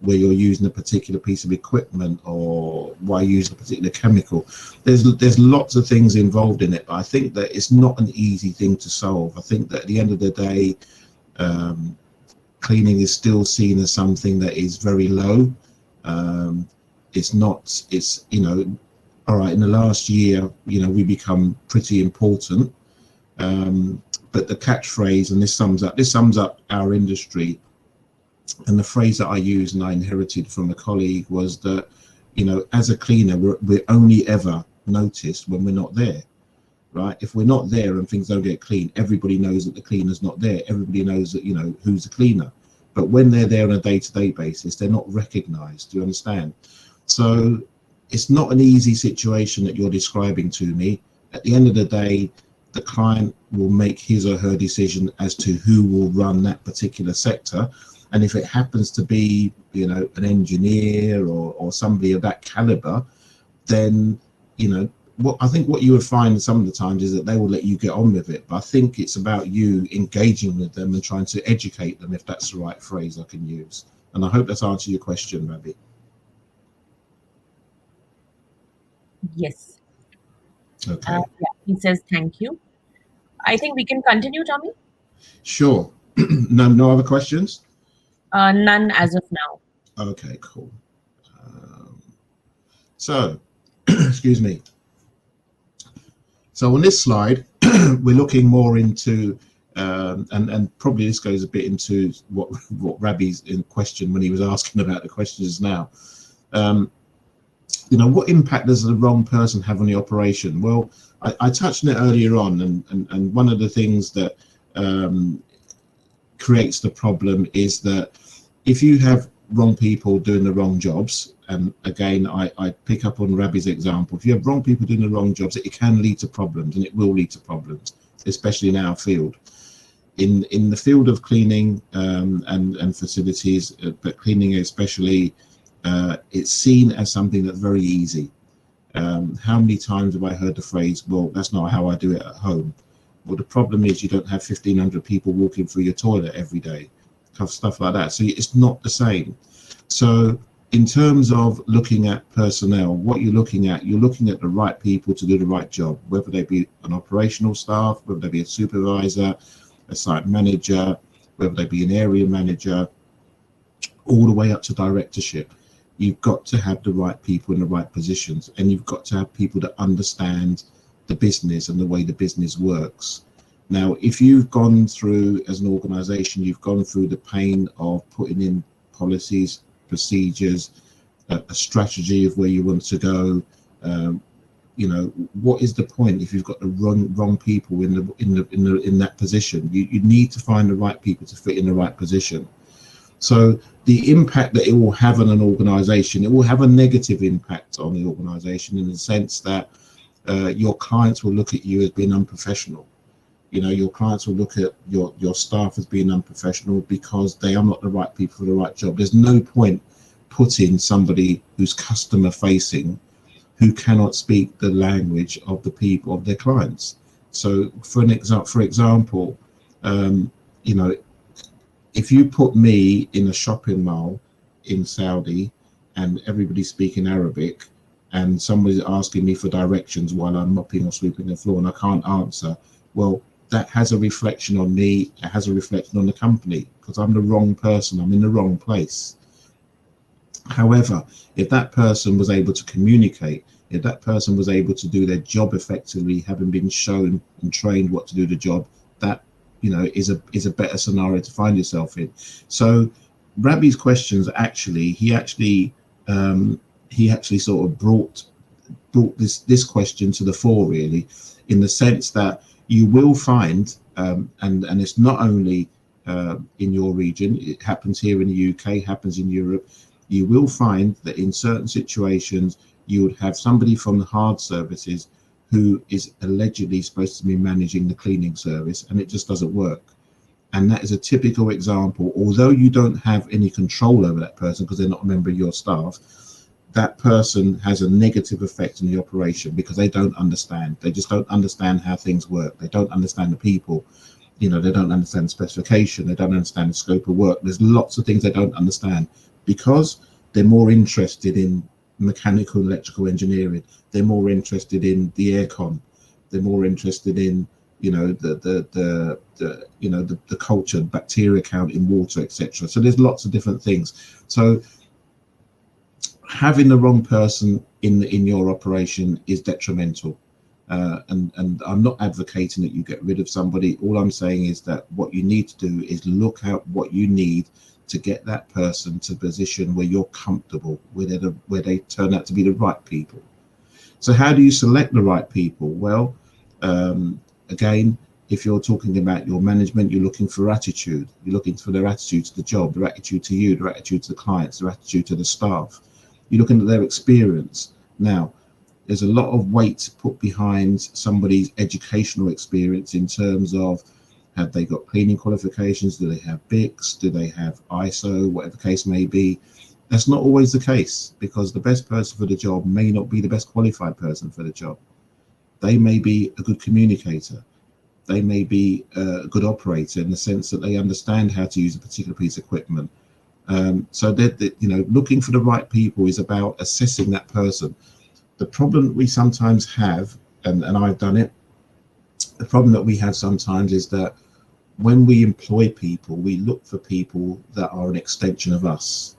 where you're using a particular piece of equipment, or why you're using a particular chemical. There's lots of things involved in it, but I think that it's not an easy thing to solve. I think that at the end of the day, cleaning is still seen as something that is very low. All right, in the last year, we become pretty important. But the catchphrase, and this sums up our industry, and the phrase that I used and I inherited from a colleague, was that, as a cleaner, we're only ever noticed when we're not there. Right? If we're not there and things don't get clean, everybody knows that the cleaner's not there. Everybody knows that, who's the cleaner. But when they're there on a day-to-day basis, they're not recognized. Do you understand? So it's not an easy situation that you're describing to me. At the end of the day, the client will make his or her decision as to who will run that particular sector. And if it happens to be, an engineer or somebody of that caliber, then, what I think what you would find some of the times is that they will let you get on with it, but I think it's about you engaging with them and trying to educate them, if that's the right phrase I can use. And I hope that's answered your question, Ravi. Yes. Okay. Yeah, he says thank you. I think we can continue, Tommy. Sure. No other questions? None as of now. Okay, cool. So, excuse me. So on this slide, we're looking more into, and probably this goes a bit into what Rabi's in question when he was asking about the questions now. You know, what impact does the wrong person have on the operation? Well, I touched on it earlier on, and one of the things that creates the problem is that if you have wrong people doing the wrong jobs, and again, I pick up on Rabi's example, if you have wrong people doing the wrong jobs, it can lead to problems, and it will lead to problems, especially in our field. In the field of cleaning and facilities, but cleaning especially, it's seen as something that's very easy. How many times have I heard the phrase, well, that's not how I do it at home? Well, the problem is you don't have 1,500 people walking through your toilet every day, stuff like that. So it's not the same. So in terms of looking at personnel, what you're looking at the right people to do the right job, whether they be an operational staff, whether they be a supervisor, a site manager, whether they be an area manager, all the way up to directorship. You've got to have the right people in the right positions, and you've got to have people that understand the business and the way the business works. Now, if you've gone through, as an organization, you've gone through the pain of putting in policies, procedures, a strategy of where you want to go, you know, what is the point if you've got the wrong people in that position? You need to find the right people to fit in the right position. So the impact that it will have on an organization, it will have a negative impact on the organization in the sense that your clients will look at you as being unprofessional. You know, your clients will look at your staff as being unprofessional because they are not the right people for the right job. There's no point putting somebody who's customer facing who cannot speak the language of the people, of their clients. So for example, you know, if you put me in a shopping mall in Saudi and everybody's speaking Arabic and somebody's asking me for directions while I'm mopping or sweeping the floor and I can't answer, well, that has a reflection on me, it has a reflection on the company because I'm the wrong person, I'm in the wrong place. However, if that person was able to communicate, if that person was able to do their job effectively, having been shown and trained what to do the job, that, you know, is a better scenario to find yourself in. So Rabi's questions he actually sort of brought this question to the fore, really, in the sense that you will find, and it's not only in your region, it happens here in the UK, happens in Europe, you will find that in certain situations you would have somebody from the hard services who is allegedly supposed to be managing the cleaning service, and it just doesn't work. And that is a typical example. Although you don't have any control over that person because they're not a member of your staff, that person has a negative effect on the operation because they don't understand. They just don't understand how things work. They don't understand the people. You know, they don't understand the specification. They don't understand the scope of work. There's lots of things they don't understand because they're more interested in mechanical and electrical engineering. They're more interested in the aircon. They're more interested in, you know, the culture, bacteria count in water, etc. So there's lots of different things. So having the wrong person in your operation is detrimental, and I'm not advocating that you get rid of somebody. All I'm saying is that what you need to do is look at what you need to get that person to a position where you're comfortable, where they turn out to be the right people. So how do you select the right people? Well, again, if you're talking about your management, you're looking for attitude. You're looking for their attitude to the job, their attitude to you, their attitude to the clients, their attitude to the staff. You're looking at their experience. Now, there's a lot of weight put behind somebody's educational experience in terms of, have they got cleaning qualifications? Do they have BICS? Do they have ISO? Whatever the case may be. That's not always the case because the best person for the job may not be the best qualified person for the job. They may be a good communicator. They may be a good operator in the sense that they understand how to use a particular piece of equipment. So that, you know, looking for the right people is about assessing that person. The problem that we sometimes have, and I've done it, the problem that we have sometimes is that when we employ people, we look for people that are an extension of us.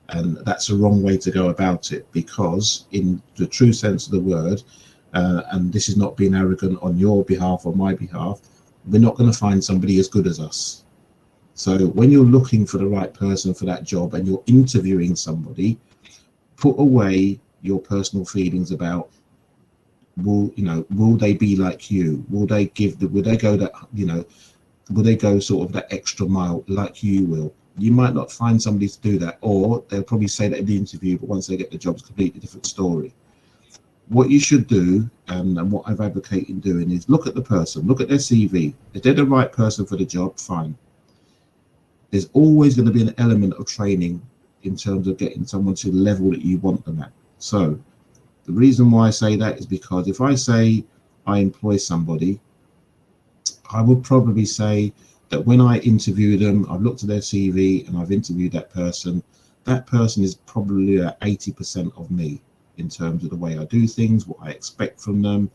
And that's a wrong way to go about it, because in the true sense of the word, and this is not being arrogant on your behalf or my behalf, we're not going to find somebody as good as us. So when you're looking for the right person for that job and you're interviewing somebody, put away your personal feelings about, will they be like you? Will they go that, you know, will they go sort of that extra mile like you will? You might not find somebody to do that, or they'll probably say that in the interview, but once they get the job, it's a completely different story. What you should do, and what I've advocated doing, is look at the person, look at their CV. If they're the right person for the job, fine. There's always going to be an element of training in terms of getting someone to the level that you want them at. So the reason why I say that is because if I say I employ somebody, I would probably say that when I interview them, I've looked at their CV and I've interviewed that person is probably at 80% of me in terms of the way I do things, what I expect from them,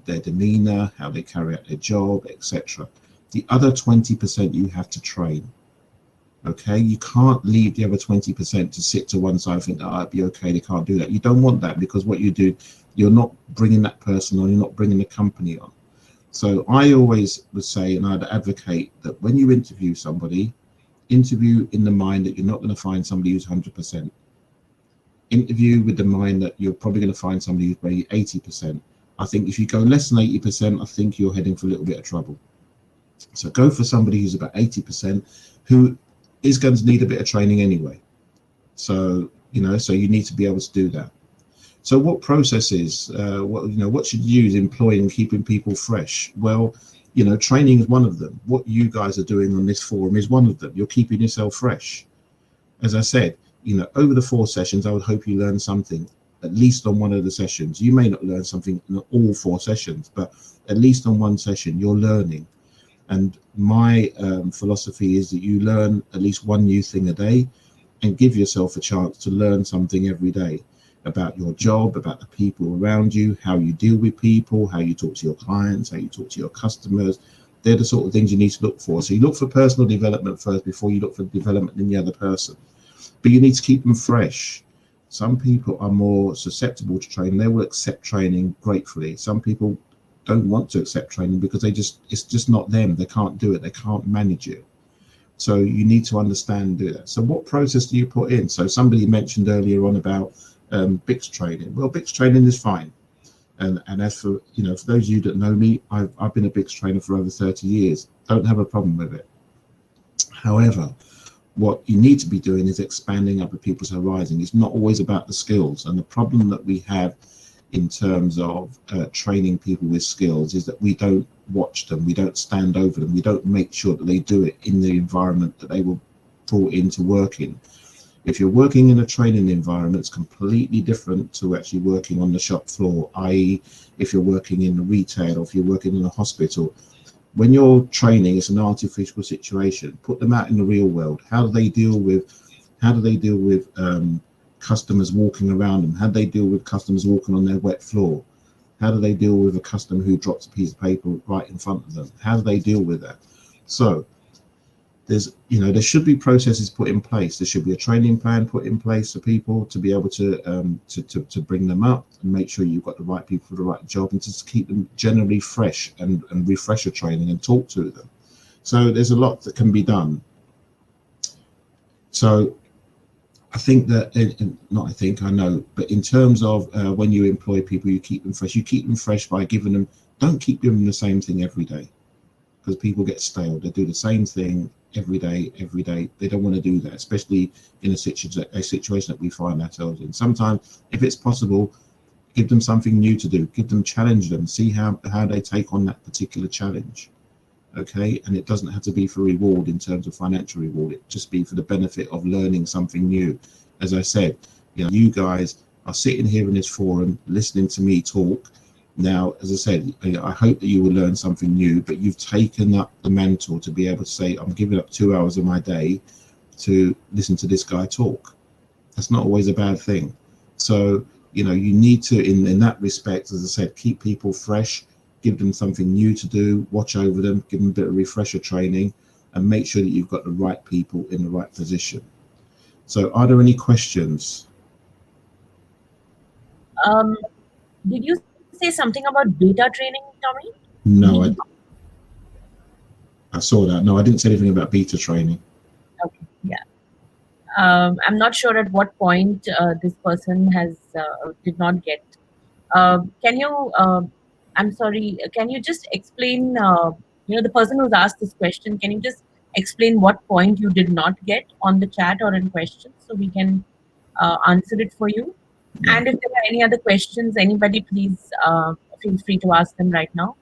their demeanor, how they carry out their job, etc. The other 20% you have to train. Okay, you can't leave the other 20% to sit to one side and think, oh, it'd be okay, they can't do that. You don't want that, because what you do, you're not bringing that person on, you're not bringing the company on. So I always would say, and I'd advocate, that when you interview somebody, interview in the mind that you're not going to find somebody who's 100%. Interview with the mind that you're probably going to find somebody who's maybe 80%. I think if you go less than 80%, I think you're heading for a little bit of trouble. So go for somebody who's about 80%, who is going to need a bit of training anyway. So, you know, so you need to be able to do that. So what processes, what should you use employing, keeping people fresh? Well, you know, training is one of them. What you guys are doing on this forum is one of them. You're keeping yourself fresh. As I said, you know, over the 4 sessions, I would hope you learn something, at least on one of the sessions. You may not learn something in all 4 sessions, but at least on one session, you're learning. And my philosophy is that you learn at least one new thing a day, and give yourself a chance to learn something every day about your job, about the people around you, how you deal with people, how you talk to your clients, how you talk to your customers. They're the sort of things you need to look for. So you look for personal development first before you look for development in the other person. But you need to keep them fresh. Some people are more susceptible to training. They will accept training gratefully. Some people don't want to accept training because it's just not them. They can't do it. They can't manage it. So you need to understand and do that. So what process do you put in? So somebody mentioned earlier on about BIX training. Well, BIX training is fine. And as for, you know, for those of you that know me, I've been a BIX trainer for over 30 years. Don't have a problem with it. However, what you need to be doing is expanding other people's horizon. It's not always about the skills. And the problem that we have in terms of training people with skills is that we don't watch them, we don't stand over them, we don't make sure that they do it in the environment that they were brought in to work in. If you're working in a training environment, it's completely different to actually working on the shop floor, i.e. if you're working in a retail or if you're working in a hospital. When you're training, it's an artificial situation. Put them out in the real world. How do they deal with customers walking around them? How do they deal with customers walking on their wet floor? How do they deal with a customer who drops a piece of paper right in front of them? How do they deal with that? So there should be processes put in place. There should be a training plan put in place for people to be able to bring them up and make sure you've got the right people for the right job, and just keep them generally fresh and refresher training and talk to them. So there's a lot that can be done. So I think that, I know, but in terms of when you employ people, you keep them fresh. You keep them fresh by giving them, don't keep doing the same thing every day, because people get stale. They do the same thing every day. They don't want to do that, especially in a situation that we find ourselves in. Sometimes, if it's possible, give them something new to do. Challenge them, see how they take on that particular challenge. Okay, and it doesn't have to be for reward in terms of financial reward. It just be for the benefit of learning something new. As I said, you guys are sitting here in this forum listening to me talk. Now, as I said, I hope that you will learn something new, but you've taken up the mantle to be able to say, I'm giving up 2 hours of my day to listen to this guy talk. That's not always a bad thing. So, you know, you need to, in that respect, as I said, keep people fresh, give them something new to do, watch over them, give them a bit of refresher training, and make sure that you've got the right people in the right position. So are there any questions? Did you say something about beta training, Tommy? No, I saw that. No, I didn't say anything about beta training. Okay, yeah. I'm not sure at what point this person has did not get. Can you? I'm sorry. Can you just explain? The person who's asked this question. Can you just explain what point you did not get on the chat or in questions, so we can answer it for you? Yeah. And if there are any other questions, anybody please feel free to ask them right now.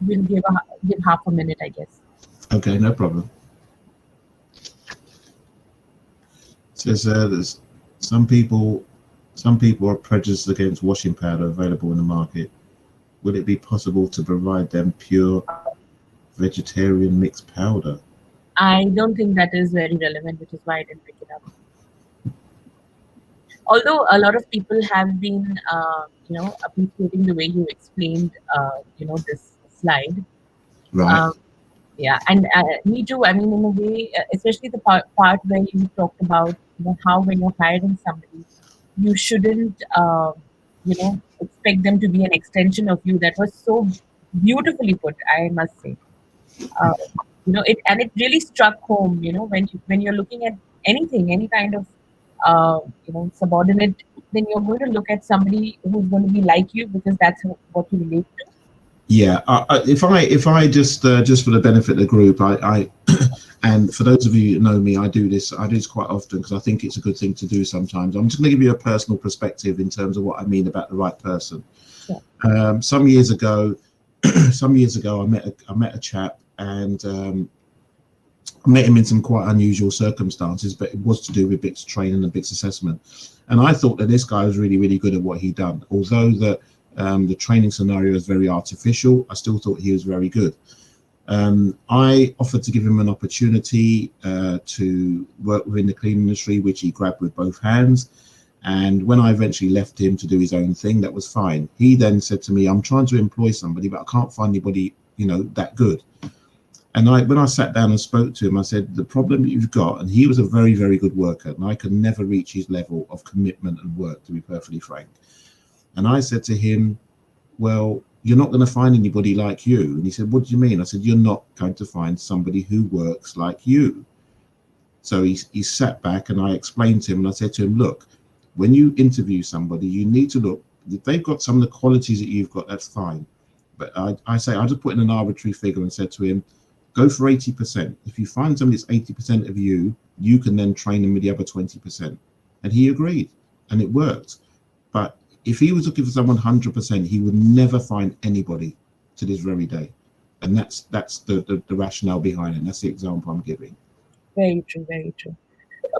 We'll give half a minute, I guess. Okay, no problem. It says there's some people are prejudiced against washing powder available in the market. Would it be possible to provide them pure vegetarian mixed powder? I don't think that is very relevant, which is why I didn't pick it up. Although a lot of people have been, appreciating the way you explained, this slide. Right. Yeah, and me too. I mean, in a way, especially the part where you talked about, how when you're hiring somebody, you shouldn't, expect them to be an extension of you. That was so beautifully put, I must say. It really struck home. When you're looking at anything, any kind of, subordinate, then you're going to look at somebody who's going to be like you because that's what you relate to. Yeah, if I just for the benefit of the group, I and for those of you who know me, I do this quite often because I think it's a good thing to do sometimes. I'm just going to give you a personal perspective in terms of what I mean about the right person. Sure. Some years ago, I met a chap, and I met him in some quite unusual circumstances, but it was to do with BICS training and BICS assessment. And I thought that this guy was really, really good at what he'd done. Although the training scenario was very artificial, I still thought he was very good. I offered to give him an opportunity to work within the cleaning industry, which he grabbed with both hands. And when I eventually left him to do his own thing, that was fine. He then said to me, I'm trying to employ somebody, but I can't find anybody, that good. And when I sat down and spoke to him, I said, the problem that you've got, and he was a very, very good worker, and I could never reach his level of commitment and work, to be perfectly frank. And I said to him, well, you're not going to find anybody like you. And he said, what do you mean? I said, you're not going to find somebody who works like you. So he sat back, and I explained to him, and I said to him, look, when you interview somebody, you need to look, if they've got some of the qualities that you've got, that's fine. But I just put in an arbitrary figure and said to him, go for 80%. If you find somebody that's 80% of you, you can then train them with the other 20%. And he agreed, and it worked. But if he was looking for someone 100%, he would never find anybody to this very day. And that's the rationale behind it. That's the example I'm giving. Very true, very true.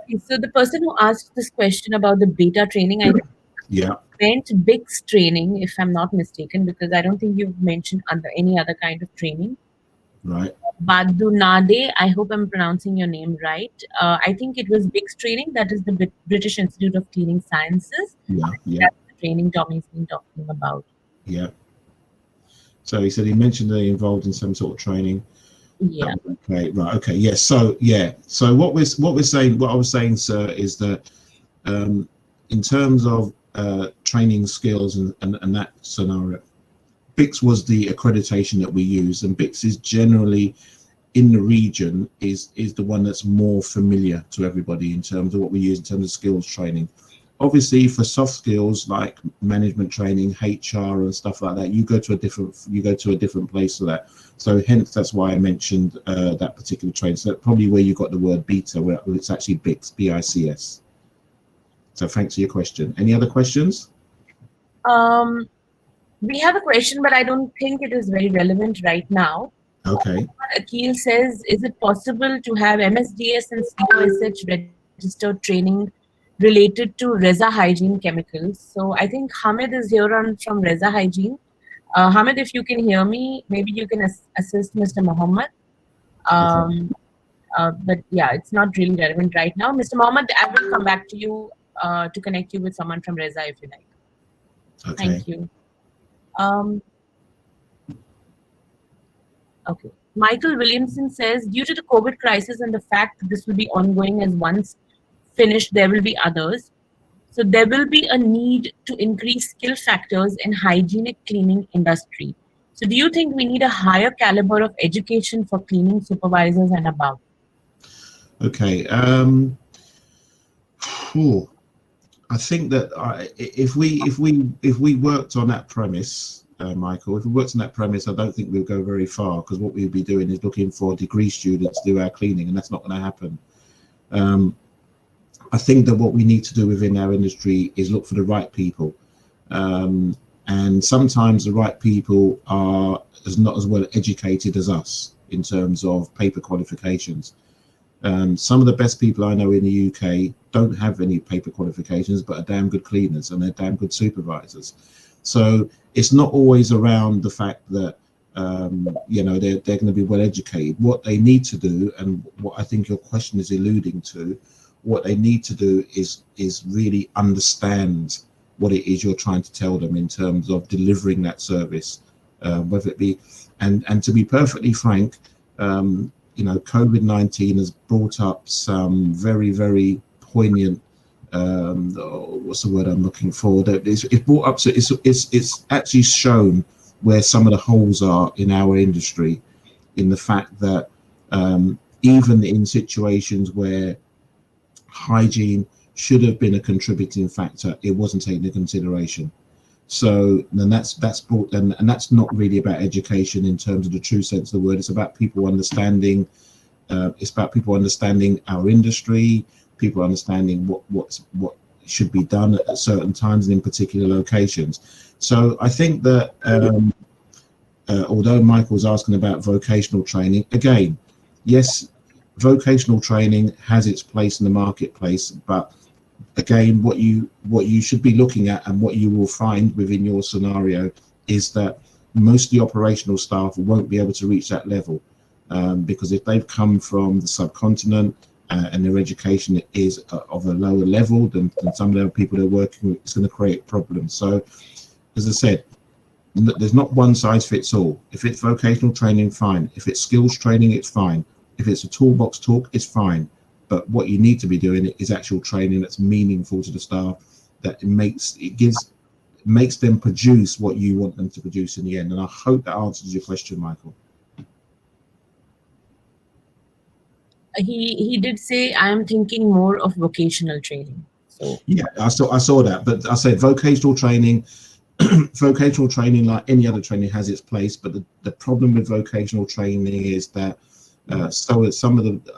Okay, so the person who asked this question about the beta training, I meant BICS training, if I'm not mistaken, because I don't think you've mentioned under any other kind of training. Right. Badunade, I hope I'm pronouncing your name right. I think it was BICS training, that is the British Institute of Cleaning Sciences. Yeah. That's the training Tommy's been talking about. Yeah. So he said he mentioned they're involved in some sort of training. Yeah. Okay. Right. Okay. Yes. So what I was saying, sir, is that in terms of training skills and that scenario, BICS was the accreditation that we use, and BICS is generally in the region is the one that's more familiar to everybody in terms of what we use in terms of skills training. Obviously, for soft skills like management training, HR, and stuff like that, you go to a different place for that. So hence that's why I mentioned that particular training. So probably where you got the word beta, where it's actually BICS, BICS. So thanks for your question. Any other questions? We have a question, but I don't think it is very relevant right now. Okay. Akil says, is it possible to have MSDS and COSH registered training related to Reza Hygiene chemicals. So I think Hamid is here from Reza Hygiene. Hamid, if you can hear me, maybe you can assist Mr. Mohammed. Okay. But yeah, it's not really relevant right now. Mr. Mohammed, I will come back to you to connect you with someone from Reza if you like. Okay. Thank you. Okay. Michael Williamson says, due to the COVID crisis and the fact that this will be ongoing, as once finished, there will be others. So there will be a need to increase skill factors in hygienic cleaning industry. So do you think we need a higher caliber of education for cleaning supervisors and above? Okay. I think that if we worked on that premise, Michael, if we worked on that premise, I don't think we'll go very far, because what we'd be doing is looking for degree students to do our cleaning, and that's not going to happen. I think that what we need to do within our industry is look for the right people, and sometimes the right people are not as well educated as us in terms of paper qualifications. Some of the best people I know in the UK don't have any paper qualifications, but are damn good cleaners, and they're damn good supervisors. So it's not always around the fact that they're going to be well educated. What they need to do, and what I think your question is alluding to, what they need to do is really understand what it is you're trying to tell them in terms of delivering that service, whether it be, and to be perfectly frank, COVID-19 has brought up some very, very poignant, what's the word I'm looking for? It's brought up, so it's actually shown where some of the holes are in our industry, in the fact that even in situations where hygiene should have been a contributing factor, it wasn't taken into consideration. So then that's brought, and that's not really about education in terms of the true sense of the word. It's about people understanding. It's about people understanding our industry, people understanding what should be done at certain times and in particular locations. So I think that although Michael's asking about vocational training, again, yes, vocational training has its place in the marketplace, but again, what you should be looking at, and what you will find within your scenario, is that most of the operational staff won't be able to reach that level, because if they've come from the subcontinent and their education is of a lower level than some of the people they're working with, it's going to create problems. So, as I said, there's not one size fits all. If it's vocational training, fine. If it's skills training, it's fine. If it's a toolbox talk, it's fine. But what you need to be doing is actual training that's meaningful to the staff, that makes them produce what you want them to produce in the end. And I hope that answers your question, Michael. He did say, I am thinking more of vocational training. So yeah, I saw that, but I said vocational training. Vocational training, like any other training, has its place. But the problem with vocational training is that a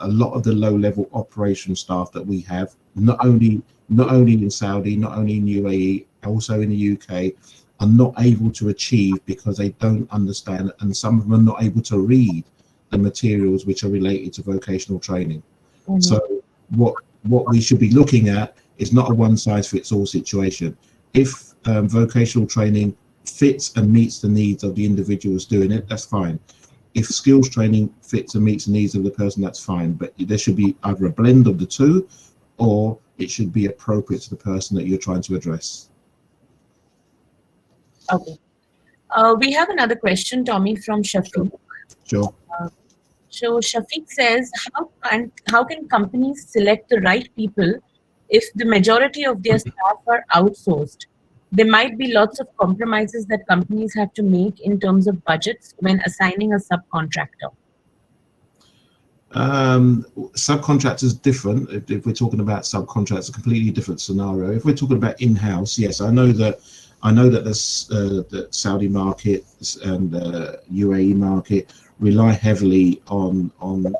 lot of the low-level operation staff that we have, not only in Saudi, not only in UAE, also in the UK, are not able to achieve because they don't understand, and some of them are not able to read the materials which are related to vocational training. Mm-hmm. So what we should be looking at is not a one-size-fits-all situation. If vocational training fits and meets the needs of the individuals doing it, that's fine. If skills training fits and meets the needs of the person, that's fine. But there should be either a blend of the two, or it should be appropriate to the person that you're trying to address. Okay. We have another question, Tommy, from Shafiq. Sure. So Shafiq says, how can companies select the right people if the majority of their staff are outsourced? There might be lots of compromises that companies have to make in terms of budgets when assigning a subcontractor. Subcontractors different. If we're talking about subcontractors, a completely different scenario. If we're talking about in-house, yes, I know that the Saudi market and the UAE market rely heavily on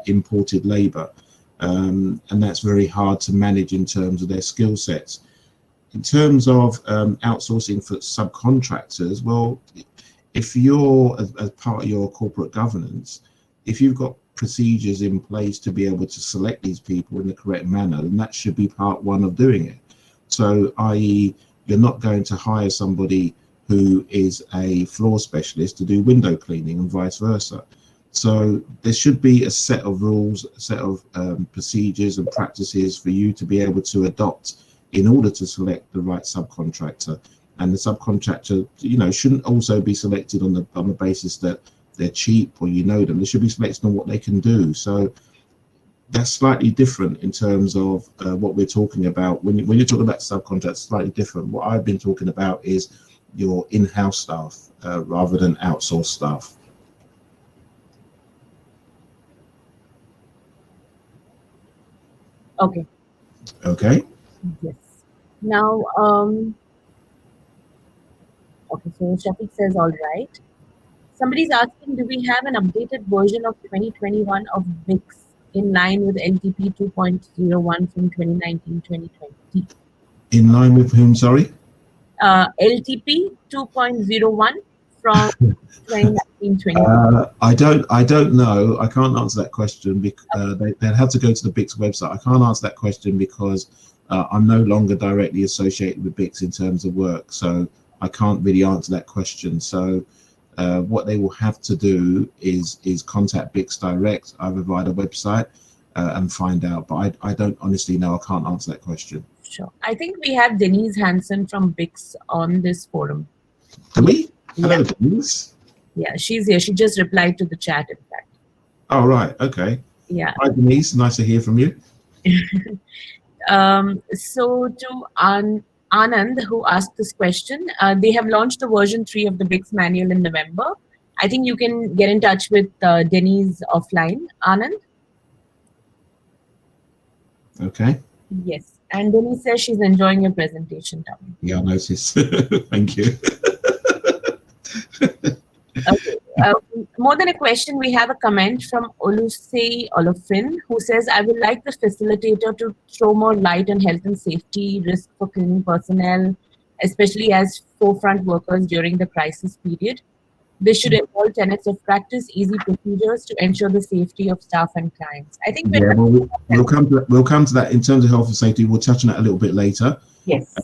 imported labor, and that's very hard to manage in terms of their skill sets. In terms of outsourcing for subcontractors, well, if you're, as part of your corporate governance, if you've got procedures in place to be able to select these people in the correct manner, then that should be part one of doing it. So, i.e., you're not going to hire somebody who is a floor specialist to do window cleaning and vice versa. So there should be a set of rules, a set of procedures and practices for you to be able to adopt in order to select the right subcontractor. And the subcontractor, you know, shouldn't also be selected on the basis that they're cheap or you know them. They should be selected on what they can do. So that's slightly different in terms of what we're talking about. When you're talking about subcontractors, slightly different. What I've been talking about is your in-house staff rather than outsourced staff. Okay. Okay. Yes. Now, okay, so Shafiq says, all right. Somebody's asking, do we have an updated version of 2021 of BICS in line with LTP 2.01 from 2019-2020? In line with whom, sorry? LTP 2.01 from 2019-2020. I don't know. I can't answer that question because they'd have to go to the BICS website. I can't answer that question because I'm no longer directly associated with BICS in terms of work. So I can't really answer that question. So what they will have to do is contact BICS direct, either via the website and find out. But I don't honestly know. I can't answer that question. Sure. I think we have Denise Hansen from BICS on this forum. Do we? Hello, Yeah. Denise. Yeah, she's here. She just replied to the chat, in fact. Oh, right. Okay. Yeah. Hi, Denise. Nice to hear from you. So to Anand, who asked this question, they have launched the version 3 of the BICS manual in November. I think you can get in touch with Denise offline. Anand? Okay. Yes. And Denise says she's enjoying your presentation, Tommy. Yeah, I noticed. Thank you. Okay. More than a question, we have a comment from Olusei Olofin, who says, I would like the facilitator to throw more light on health and safety risk for cleaning personnel, especially as forefront workers during the crisis period. This should involve tenets of practice, easy procedures to ensure the safety of staff and clients. I think we'll come to that in terms of health and safety. We'll touch on that a little bit later. Yes.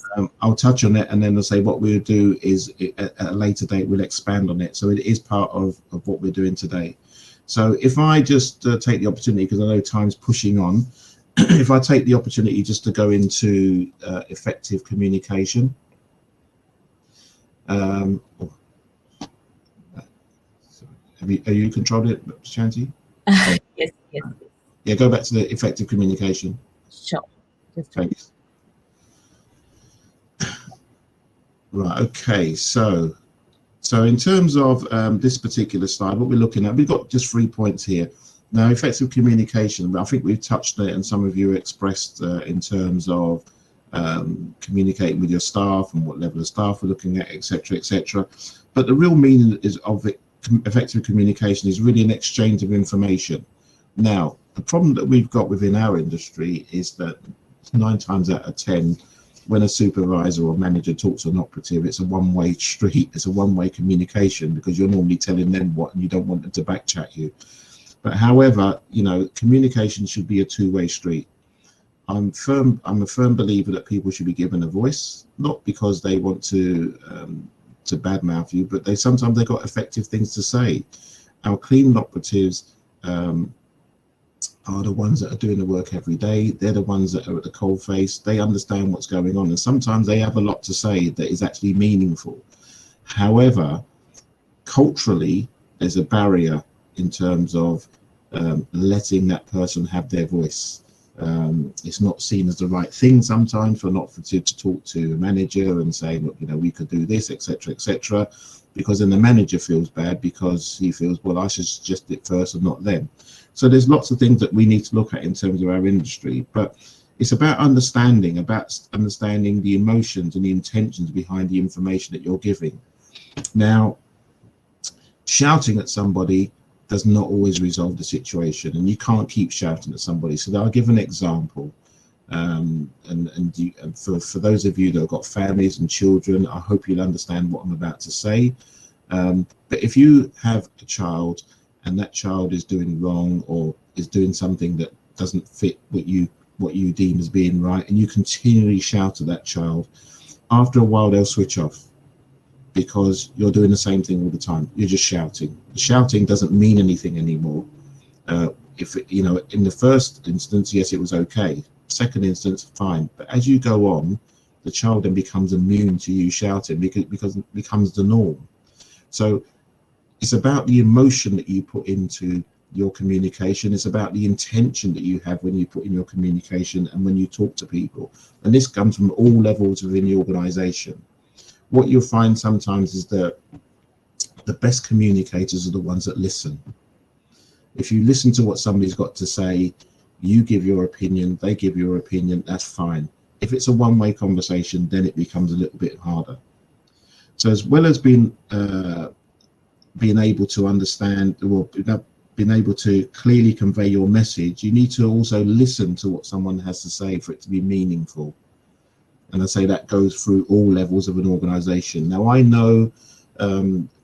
I'll touch on it, and then I'll say what we'll do is at a later date we'll expand on it. So it is part of what we're doing today. So if I just take the opportunity, because I know time's pushing on, if I take the opportunity just to go into effective communication. Are you controlled it, Shanti? Yes. Yeah, go back to the effective communication. Sure. Thanks. Right, okay, so in terms of this particular slide, what we're looking at, we've got just 3 points here. Now, effective communication, I think we've touched on it and some of you expressed in terms of communicating with your staff and what level of staff we're looking at, etc., etc. But the real meaning of it, effective communication, is really an exchange of information. Now, the problem that we've got within our industry is that 9 times out of 10, when a supervisor or manager talks to an operative, it's a one-way street, it's a one-way communication, because you're normally telling them what and you don't want them to backchat you. But however, you know, communication should be a two-way street. I'm a firm believer that people should be given a voice, not because they want to badmouth you, but sometimes they've got effective things to say. Our clean operatives are the ones that are doing the work every day. They're the ones that are at the coalface. They understand what's going on, and sometimes they have a lot to say that is actually meaningful. However, culturally, there's a barrier in terms of letting that person have their voice. It's not seen as the right thing sometimes for an operative to talk to a manager and say, look, you know, we could do this, etc., etc., because then the manager feels bad because he feels, well, I should suggest it first and not them. So there's lots of things that we need to look at in terms of our industry, but it's about understanding the emotions and the intentions behind the information that you're giving. Now, shouting at somebody does not always resolve the situation, and you can't keep shouting at somebody. So I'll give an example. And for those of you that have got families and children, I hope you'll understand what I'm about to say. But if you have a child and that child is doing wrong or is doing something that doesn't fit what you what you deem as being right, and you continually shout at that child, after a while they'll switch off, because you're doing the same thing all the time. You're just shouting. The shouting doesn't mean anything anymore. If you know, in the first instance, yes, it was okay. Second instance, fine. But as you go on, the child then becomes immune to you shouting, because it becomes the norm. So it's about the emotion that you put into your communication. It's about the intention that you have when you put in your communication and when you talk to people. And this comes from all levels within the organization. What you'll find sometimes is that the best communicators are the ones that listen. If you listen to what somebody's got to say, you give your opinion, they give your opinion, that's fine. If it's a one-way conversation, then it becomes a little bit harder. So as well as being able to understand, or being able to clearly convey your message, you need to also listen to what someone has to say for it to be meaningful. And I say that goes through all levels of an organization. Now, I know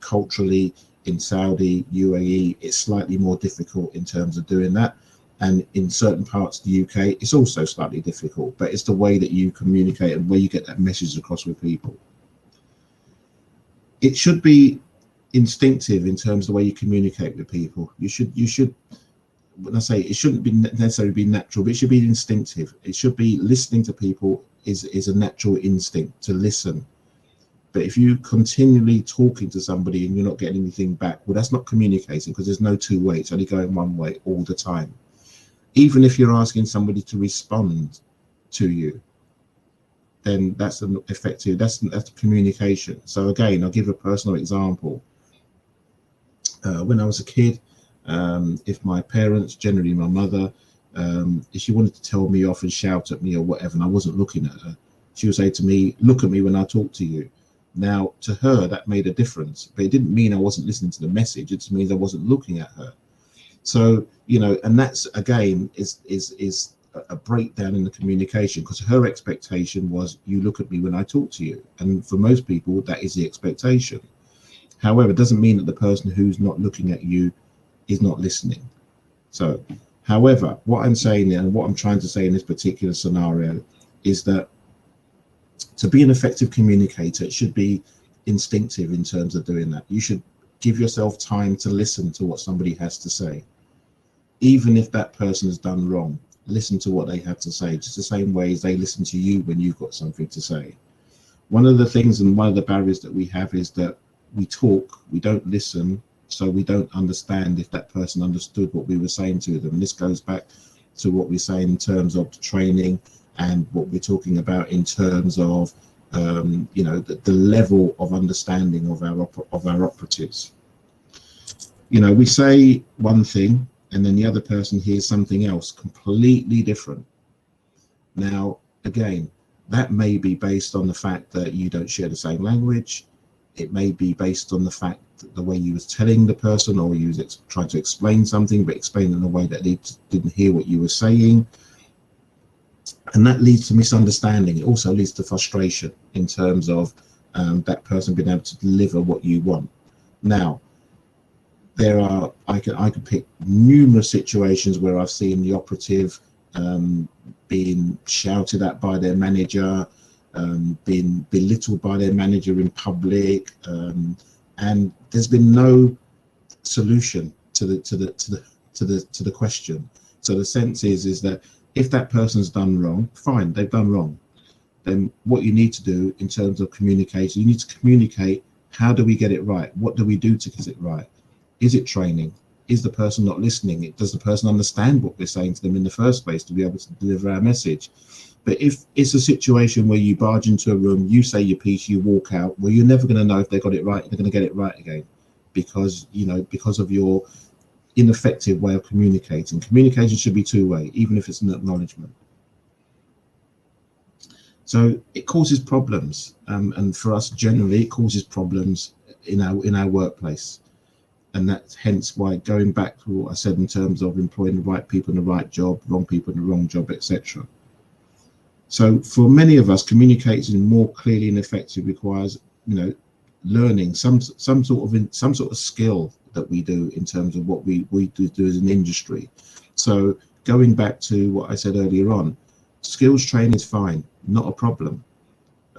culturally in Saudi, UAE, it's slightly more difficult in terms of doing that. And in certain parts of the UK, it's also slightly difficult, but it's the way that you communicate and where you get that message across with people. It should be instinctive in terms of the way you communicate with people. You should, when I say it shouldn't be necessarily be natural, but it should be instinctive. It should be listening to people is a natural instinct to listen. But if you continually talking to somebody and you're not getting anything back, well, that's not communicating, because there's no two way. It's only going one way all the time. Even if you're asking somebody to respond to you, then that's an effective, that's communication. So again, I'll give a personal example. When I was a kid, if my parents, generally my mother, if she wanted to tell me off and shout at me or whatever, and I wasn't looking at her, she would say to me, "Look at me when I talk to you." Now, to her, that made a difference, but it didn't mean I wasn't listening to the message. It just means I wasn't looking at her. So, you know, and that's again is a breakdown in the communication, because her expectation was, you look at me when I talk to you, and for most people that is the expectation. However, it doesn't mean that the person who's not looking at you is not listening. So, however, what I'm saying and what I'm trying to say in this particular scenario is that to be an effective communicator, it should be instinctive in terms of doing that. You should give yourself time to listen to what somebody has to say. Even if that person has done wrong, listen to what they have to say, just the same way as they listen to you when you've got something to say. One of the things and one of the barriers that we have is that we talk, we don't listen, so we don't understand if that person understood what we were saying to them. And this goes back to what we're saying in terms of training and what we're talking about in terms of you know, the level of understanding of our operatives. You know, we say one thing and then the other person hears something else completely different. Now, again, that may be based on the fact that you don't share the same language. It may be based on the fact that the way you was telling the person, or you was trying to explain something, but explain in a way that they didn't hear what you were saying. And that leads to misunderstanding. It also leads to frustration in terms of that person being able to deliver what you want. Now, there are, I could pick numerous situations where I've seen the operative being shouted at by their manager, being belittled by their manager in public, and there's been no solution to the question. So the sense is that if that person's done wrong, fine, they've done wrong. Then what you need to do in terms of communication, you need to communicate, how do we get it right? What do we do to get it right? Is it training? Is the person not listening? Does the person understand what we're saying to them in the first place to be able to deliver our message? But if it's a situation where you barge into a room, you say your piece, you walk out, well, you're never going to know if they got it right. They're going to get it right again, because, you know, because of your ineffective way of communicating. Communication should be two-way, even if it's an acknowledgement. So it causes problems, and for us generally, it causes problems in our workplace. And that's hence why, going back to what I said in terms of employing the right people in the right job, wrong people in the wrong job, etc. So for many of us, communicating more clearly and effectively requires, you know, learning some sort of skill that we do in terms of what we do as an industry. So going back to what I said earlier on, skills training is fine, not a problem.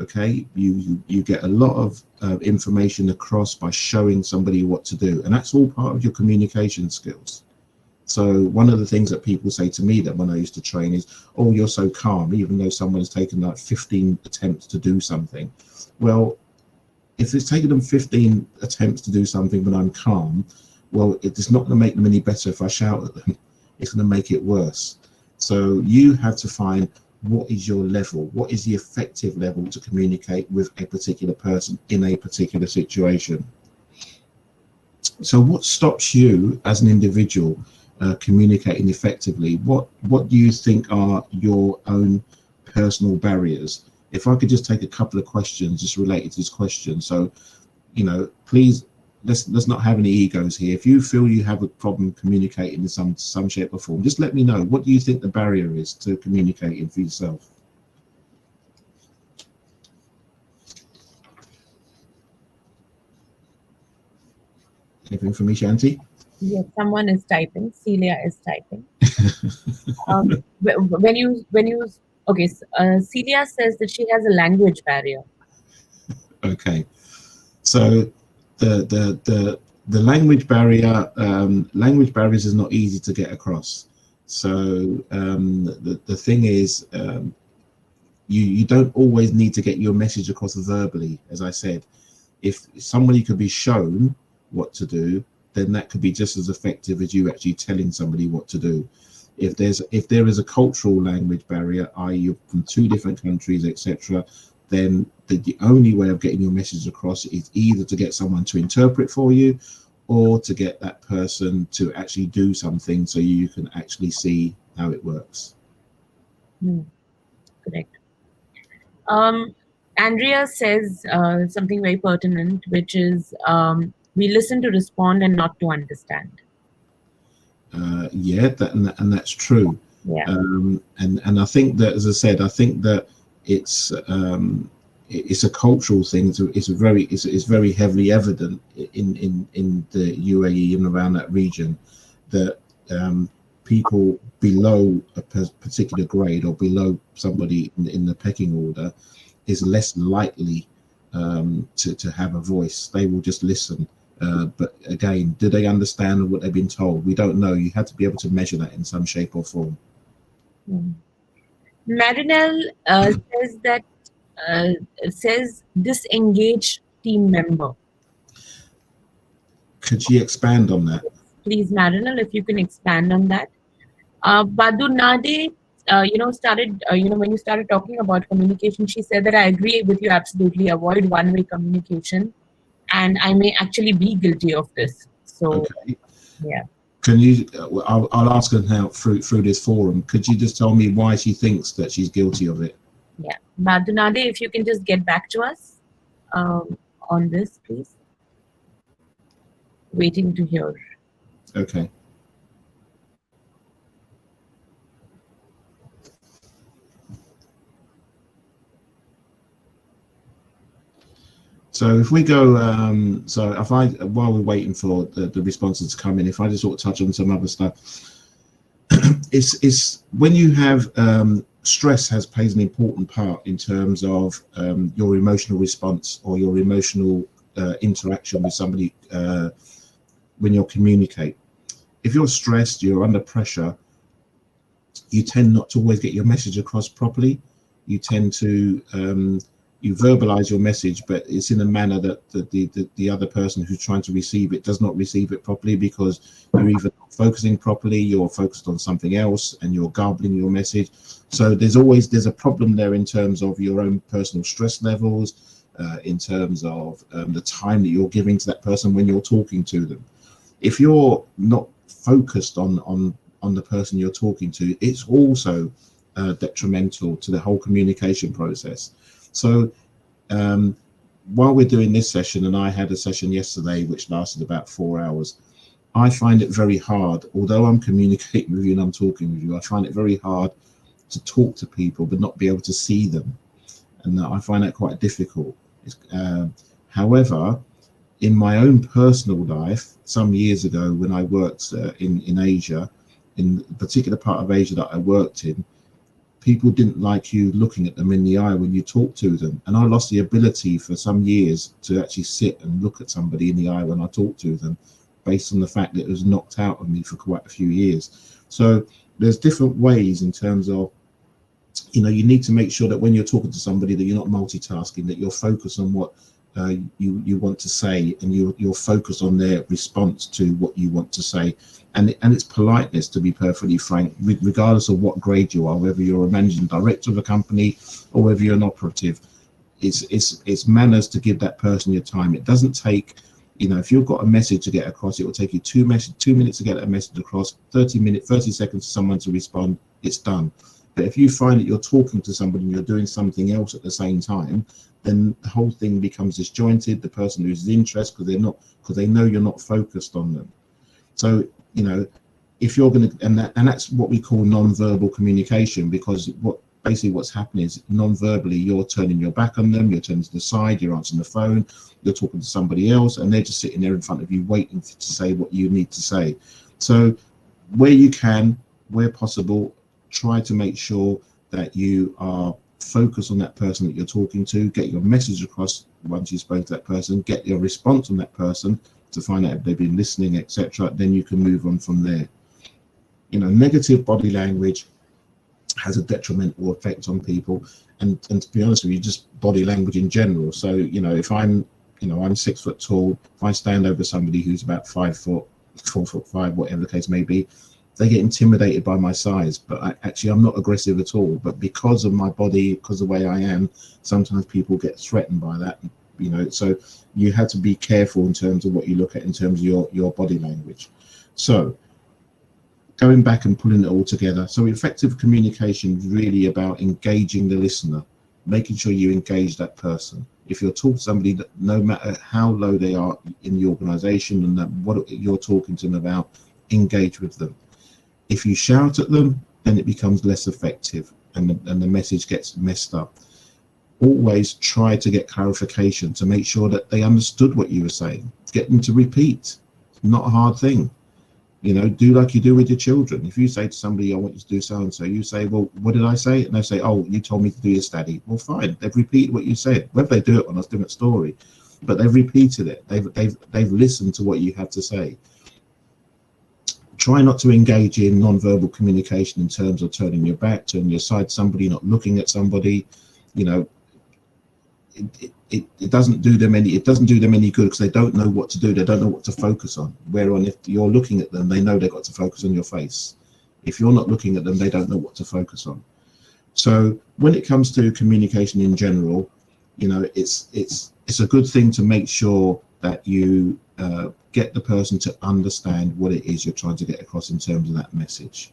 Okay, you get a lot of information across by showing somebody what to do, and that's all part of your communication skills. So one of the things that people say to me that when I used to train is, oh, you're so calm, even though someone's taken like 15 attempts to do something. Well, if it's taken them 15 attempts to do something when I'm calm, well, it's not going to make them any better if I shout at them. It's going to make it worse. So you have to find what is your level, what is the effective level to communicate with a particular person in a particular situation. So what stops you as an individual communicating effectively? What do you think are your own personal barriers? If I could just take a couple of questions just related to this question. So, you know, please, let's not have any egos here. If you feel you have a problem communicating in some shape or form, just let me know. What do you think the barrier is to communicating for yourself? Anything from me, Shanti? Yes, someone is typing. Celia is typing. When you okay, Celia says that she has a language barrier. Okay, so the language barrier, language barriers is not easy to get across. So the thing is, you don't always need to get your message across verbally. As I said, if somebody could be shown what to do, then that could be just as effective as you actually telling somebody what to do. If there is a cultural language barrier, i.e. you're from two different countries, etc., then the only way of getting your message across is either to get someone to interpret for you, or to get that person to actually do something so you can actually see how it works. Correct. Andrea says something very pertinent, which is we listen to respond and not to understand. Yeah, and that's true. Yeah. And I think that, as I said, I think that it's a cultural thing. It's very heavily evident in the UAE and around that region that people below a particular grade or below somebody in the pecking order is less likely to have a voice. They will just listen. But again, do they understand what they've been told? We don't know. You have to be able to measure that in some shape or form. Marinelle says that says disengaged team member. Could you expand on that? Please, Marinelle, if you can expand on that. Badu Nade, started, when you started talking about communication, she said that I agree with you absolutely. Avoid one-way communication, and I may actually be guilty of this. So, okay. Yeah. Can you? I'll ask her now through this forum. Could you just tell me why she thinks that she's guilty of it? Yeah, Badu Nade, if you can just get back to us on this, please. Waiting to hear. Okay. So if we go, while we're waiting for the responses to come in, if I just sort of touch on some other stuff, it's when you have stress plays an important part in terms of your emotional response or your emotional interaction with somebody when you communicate. If you're stressed, you're under pressure, you tend not to always get your message across properly. You tend to you verbalize your message, but it's in a manner that the other person who's trying to receive it does not receive it properly, because you're either not focusing properly, you're focused on something else, and you're garbling your message. So there's a problem there in terms of your own personal stress levels, in terms of the time that you're giving to that person when you're talking to them. If you're not focused on the person you're talking to, it's also detrimental to the whole communication process. So while we're doing this session, and I had a session yesterday which lasted about 4 hours, I find it very hard, although I'm communicating with you and I'm talking with you, I find it very hard to talk to people but not be able to see them, and I find that quite difficult. However, in my own personal life, some years ago when I worked in Asia, in the particular part of Asia that I worked in, people didn't like you looking at them in the eye when you talk to them. And I lost the ability for some years to actually sit and look at somebody in the eye when I talk to them, based on the fact that it was knocked out of me for quite a few years. So there's different ways in terms of, you know, you need to make sure that when you're talking to somebody that you're not multitasking, that you're focused on what you want to say, and you're focused on their response to what you want to say. And it's politeness, to be perfectly frank, regardless of what grade you are, whether you're a managing director of a company or whether you're an operative. It's manners to give that person your time. It doesn't take, you know, if you've got a message to get across, it will take you 2 minutes to get a message across, 30 seconds for someone to respond, it's done. But if you find that you're talking to somebody and you're doing something else at the same time, then the whole thing becomes disjointed. The person loses interest because they know you're not focused on them. So, you know, if you're going to, and that's what we call non-verbal communication, because what's happening is non-verbally, you're turning your back on them, you're turning to the side, you're answering the phone, you're talking to somebody else, and they're just sitting there in front of you waiting to say what you need to say. So where you can, where possible, try to make sure that you are focused on that person that you're talking to, get your message across once you spoke to that person, get your response on that person to find out if they've been listening, etc. Then you can move on from there. You know, negative body language has a detrimental effect on people, and to be honest with you, just body language in general. So, you know, if I'm 6 foot tall, if I stand over somebody who's about 5 foot, 4'5", whatever the case may be, they get intimidated by my size. But I'm not aggressive at all. But because of my body, because of the way I am, sometimes people get threatened by that. You know, so you have to be careful in terms of what you look at in terms of your body language. So going back and pulling it all together. So effective communication is really about engaging the listener, making sure you engage that person. If you're talking to somebody, that no matter how low they are in the organization and that what you're talking to them about, engage with them. If you shout at them, then it becomes less effective and the message gets messed up. Always try to get clarification to make sure that they understood what you were saying. Get them to repeat. It's not a hard thing. You know, do like you do with your children. If you say to somebody, I want you to do so-and-so, you say, well, what did I say? And they say, oh, you told me to do this, Daddy. Well, fine. They've repeated what you said. Whether they do it or not, it's a different story. But they've repeated it. They've listened to what you had to say. Try not to engage in non-verbal communication in terms of turning your back, turning your side to somebody, not looking at somebody. You know, it doesn't do them any good because they don't know what to do. They don't know what to focus on. Whereas if you're looking at them, they know they've got to focus on your face. If you're not looking at them, they don't know what to focus on. So when it comes to communication in general, you know, it's a good thing to make sure that you get the person to understand what it is you're trying to get across in terms of that message.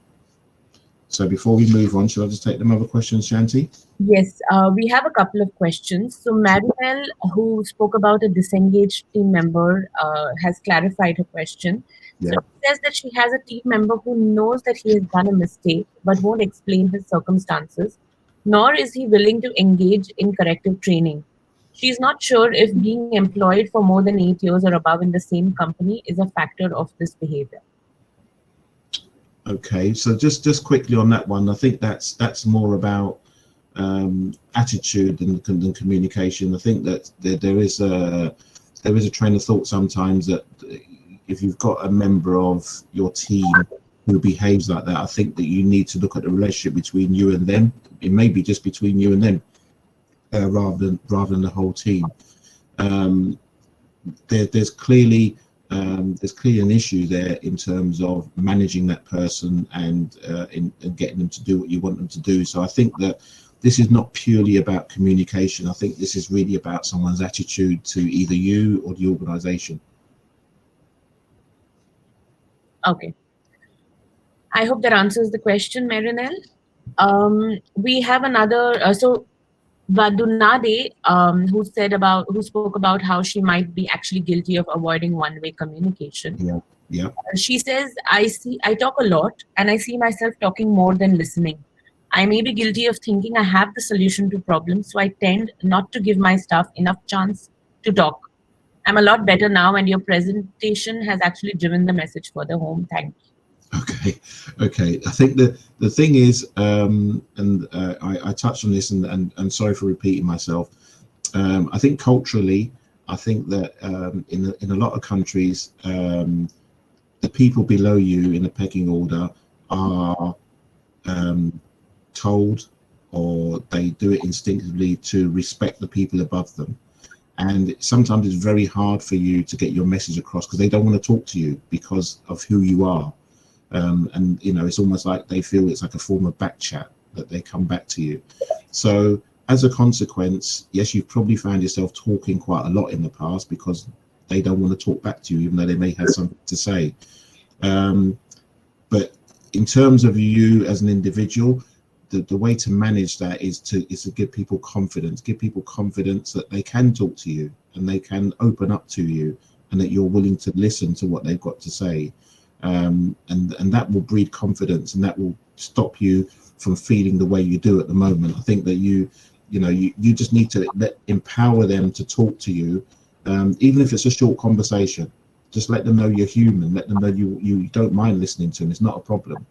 So before we move on, should I just take them other questions, Shanti? Yes, we have a couple of questions. So Maribel, who spoke about a disengaged team member, has clarified her question. Yeah. So she says that she has a team member who knows that he has done a mistake but won't explain his circumstances, nor is he willing to engage in corrective training. She's not sure if being employed for more than 8 years or above in the same company is a factor of this behavior. Okay, so just quickly on that one, I think that's more about attitude than communication. I think that there is a train of thought sometimes that if you've got a member of your team who behaves like that, I think that you need to look at the relationship between you and them. It may be just between you and them, rather than the whole team. There's clearly an issue there in terms of managing that person and in getting them to do what you want them to do. So I think that this is not purely about communication. I think this is really about someone's attitude to either you or the organization. Okay. I hope that answers the question, Marinelle. We have another, so Vadunade, who spoke about how she might be actually guilty of avoiding one-way communication. Yeah. She says, I talk a lot and I see myself talking more than listening. I may be guilty of thinking I have the solution to problems, so I tend not to give my staff enough chance to talk. I'm a lot better now, and your presentation has actually driven the message further home. Thank you. Okay. I think the thing is, I touched on this, and sorry for repeating myself. I think culturally, I think that in a lot of countries, the people below you in the pecking order are told, or they do it instinctively, to respect the people above them. And sometimes it's very hard for you to get your message across because they don't want to talk to you because of who you are. And it's almost like they feel it's like a form of back chat that they come back to you. So as a consequence, yes, you've probably found yourself talking quite a lot in the past because they don't want to talk back to you, even though they may have something to say. But in terms of you as an individual, the way to manage that is to give people confidence. Give people confidence that they can talk to you and they can open up to you, and that you're willing to listen to what they've got to say. And that will breed confidence, and that will stop you from feeling the way you do at the moment. I think that you just need to empower them to talk to you, even if it's a short conversation. Just let them know you're human. Let them know you don't mind listening to them. It's not a problem.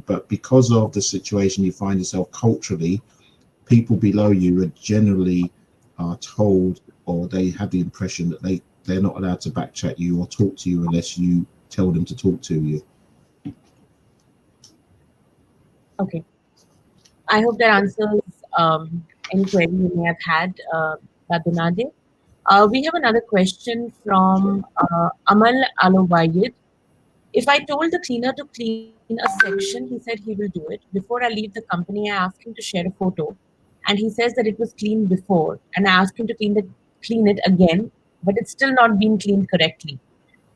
But because of the situation you find yourself culturally, people below you are generally told, or they have the impression that they're not allowed to backchat you or talk to you unless you tell them to talk to you. Okay. I hope that answers any query you may have had, Badunade. We have another question from Amal Alowayed. If I told the cleaner to clean a section, he said he will do it. Before I leave the company, I asked him to share a photo, and he says that it was cleaned before. And I asked him to clean it again, but it's still not being cleaned correctly.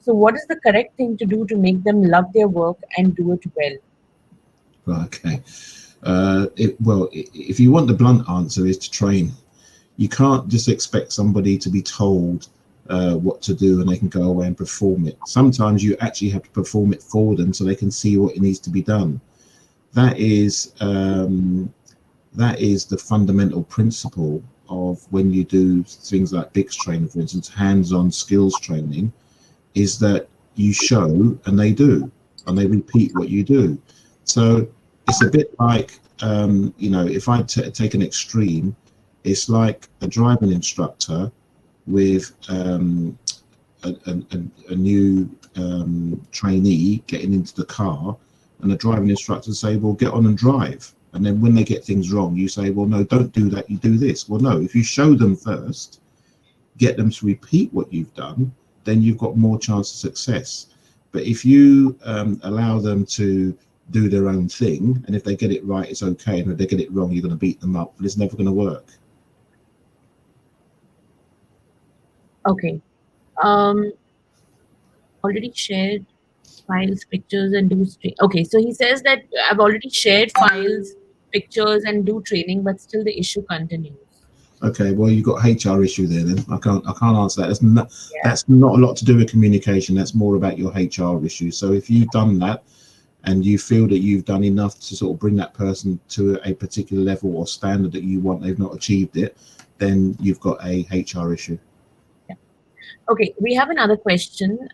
So, what is the correct thing to do to make them love their work and do it well? Okay. If you want the blunt answer, is to train. You can't just expect somebody to be told what to do and they can go away and perform it. Sometimes you actually have to perform it for them so they can see what it needs to be done. That is the fundamental principle of when you do things like BICS training, for instance, hands-on skills training, is that you show and they do, and they repeat what you do. So it's a bit like, if I take an extreme, it's like a driving instructor with a new trainee getting into the car, and the driving instructor say, well, get on and drive. And then when they get things wrong, you say, well, no, don't do that, you do this. Well, no, if you show them first, get them to repeat what you've done, then you've got more chance of success. But if you allow them to do their own thing, and if they get it right, it's okay, and if they get it wrong, you're going to beat them up, but it's never going to work. Okay. Already shared files, pictures, and do okay, so he says that I've already shared files, pictures, and do training, but still the issue continues. Okay, well, you've got HR issue there then. I can't answer that. That's not a lot to do with communication. That's more about your HR issue. So if you've done that and you feel that you've done enough to sort of bring that person to a particular level or standard that you want, they've not achieved it, then you've got a HR issue. Yeah. Okay, we have another question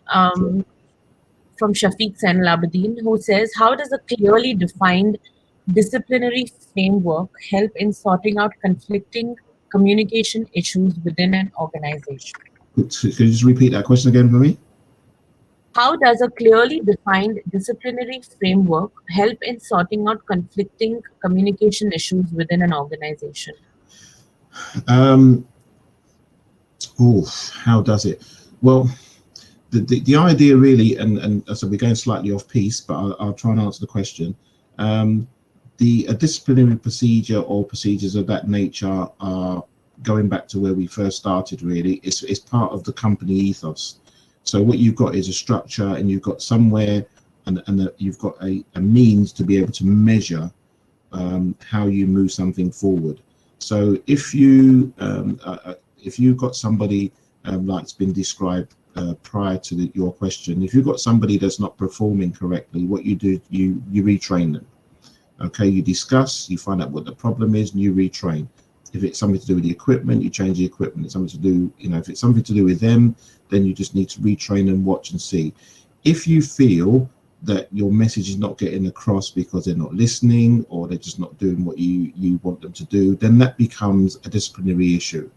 from Shafiq Sainal Abedin, who says, how does a clearly defined disciplinary framework help in sorting out conflicting communication issues within an organization? Could you just repeat that question again for me? How does a clearly defined disciplinary framework help in sorting out conflicting communication issues within an organization? How does it? Well, the idea really, and so we're going slightly off piece, but I'll try and answer the question. A disciplinary procedure or procedures of that nature are going back to where we first started. Really, it's part of the company ethos. So what you've got is a structure, and you've got somewhere, and you've got a means to be able to measure how you move something forward. So if you've got somebody like's been described prior to your question, if you've got somebody that's not performing correctly, what you do, you retrain them. Okay, you discuss, you find out what the problem is, and you retrain. If it's something to do with the equipment, you change the equipment. It's something to do, if it's something to do with them, then you just need to retrain and watch and see. If you feel that your message is not getting across because they're not listening or they're just not doing what you want them to do, then that becomes a disciplinary issue.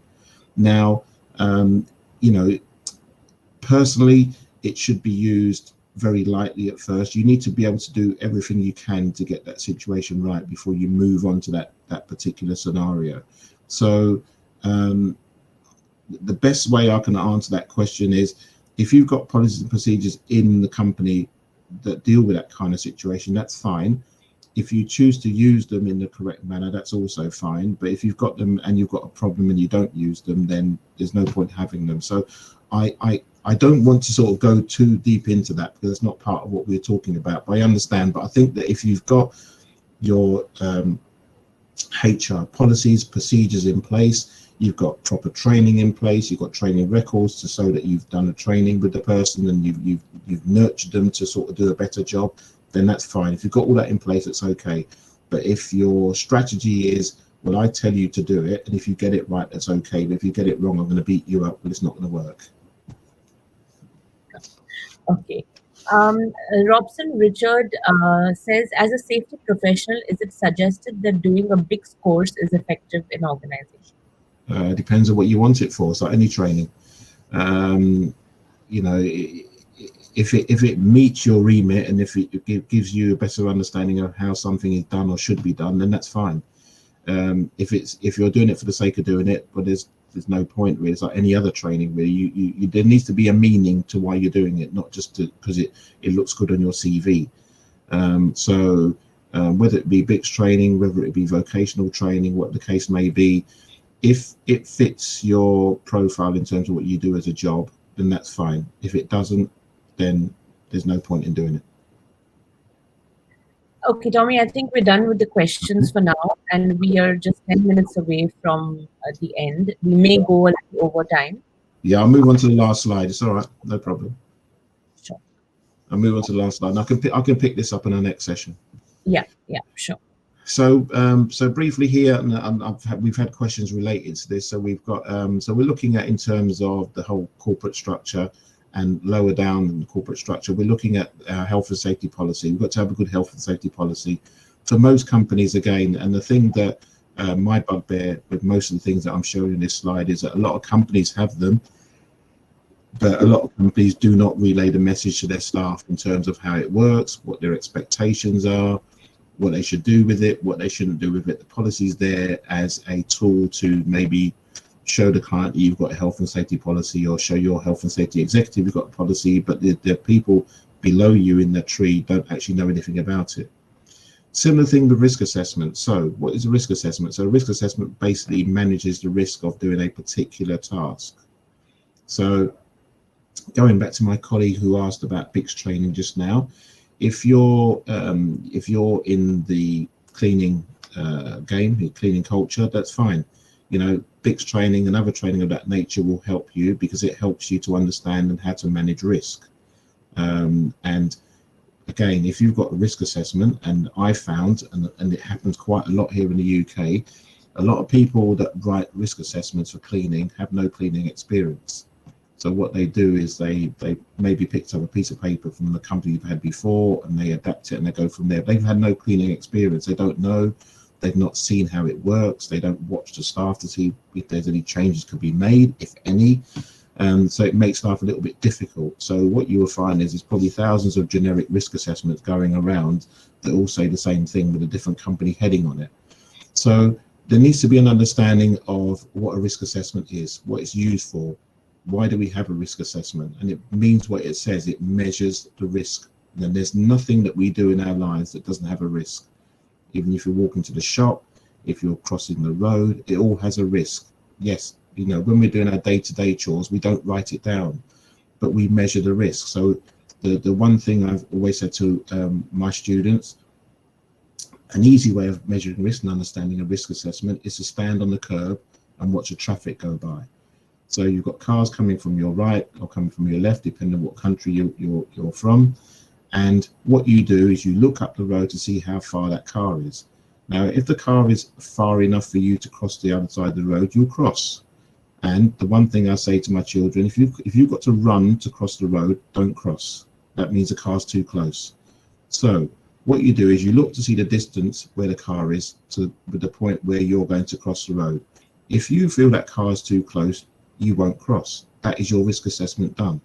Now, you know, personally, it should be used very lightly at first. You need to be able to do everything you can to get that situation right before you move on to that particular scenario. So the best way I can answer that question is, if you've got policies and procedures in the company that deal with that kind of situation, that's fine. If you choose to use them in the correct manner, that's also fine. But if you've got them and you've got a problem and you don't use them, then there's no point having them. So I don't want to sort of go too deep into that because it's not part of what we're talking about. But I understand. But I think that if you've got your HR policies, procedures in place, you've got proper training in place, you've got training records to show that you've done a training with the person and you've nurtured them to sort of do a better job, then that's fine. If you've got all that in place, it's okay. But if your strategy is, well, I tell you to do it, and if you get it right, that's okay. But if you get it wrong, I'm going to beat you up, but it's not going to work. Okay. Robson Richard says, as a safety professional, is it suggested that doing a big course is effective in organization? Depends on what you want it for. So any training, you know, if it meets your remit and if it gives you a better understanding of how something is done or should be done, then that's fine. If you're doing it for the sake of doing it, but there's no point really. It's like any other training really. There needs to be a meaning to why you're doing it, not just because it looks good on your CV. Whether it be BICS training, whether it be vocational training, what the case may be, if it fits your profile in terms of what you do as a job, then that's fine. If it doesn't, then there's no point in doing it. Okay, Tommy, I think we're done with the questions for now, and we are just 10 minutes away from the end. We may go a little over time. Yeah, I'll move on to the last slide. It's all right, no problem. Sure. I'll move on to the last slide. And I can pick this up in our next session. Yeah, sure. So briefly here, and we've had questions related to this. So we've got so we're looking at, in terms of the whole corporate structure, and lower down in the corporate structure, we're looking at our health and safety policy. We've got to have a good health and safety policy for most companies again. And the thing that my bugbear with most of the things that I'm showing in this slide is that a lot of companies have them, but a lot of companies do not relay the message to their staff in terms of how it works, what their expectations are, what they should do with it, what they shouldn't do with it. The policy's there as a tool to maybe show the client that you've got a health and safety policy, or show your health and safety executive you've got a policy, but the people below you in the tree don't actually know anything about it. Similar thing with risk assessment. So what is a risk assessment? So a risk assessment basically manages the risk of doing a particular task. So going back to my colleague who asked about BICS training just now, if you're in the cleaning game, the cleaning culture, that's fine. You know, BICS training and other training of that nature will help you because it helps you to understand and how to manage risk. And again, if you've got a risk assessment, and I found, and it happens quite a lot here in the UK, a lot of people that write risk assessments for cleaning have no cleaning experience. So what they do is they maybe picked up a piece of paper from the company you've had before and they adapt it and they go from there. They've had no cleaning experience. They don't know. They've not seen how it works. They don't watch the staff to see if there's any changes could be made, if any. So it makes life a little bit difficult. So what you will find is there's probably thousands of generic risk assessments going around that all say the same thing with a different company heading on it. So there needs to be an understanding of what a risk assessment is, what it's used for. Why do we have a risk assessment? And it means what it says. It measures the risk. And there's nothing that we do in our lives that doesn't have a risk. Even if you walk into the shop, if you're crossing the road, it all has a risk. Yes, you know, when we're doing our day-to-day chores, we don't write it down, but we measure the risk. So the one thing I've always said to my students, an easy way of measuring risk and understanding a risk assessment is to stand on the curb and watch the traffic go by. So you've got cars coming from your right or coming from your left, depending on what country you're from. And what you do is you look up the road to see how far that car is. Now, if the car is far enough for you to cross the other side of the road, you'll cross. And the one thing I say to my children, if you've got to run to cross the road, don't cross. That means the car's too close. So what you do is you look to see the distance where the car is to the point where you're going to cross the road. If you feel that car is too close, you won't cross. That is your risk assessment done.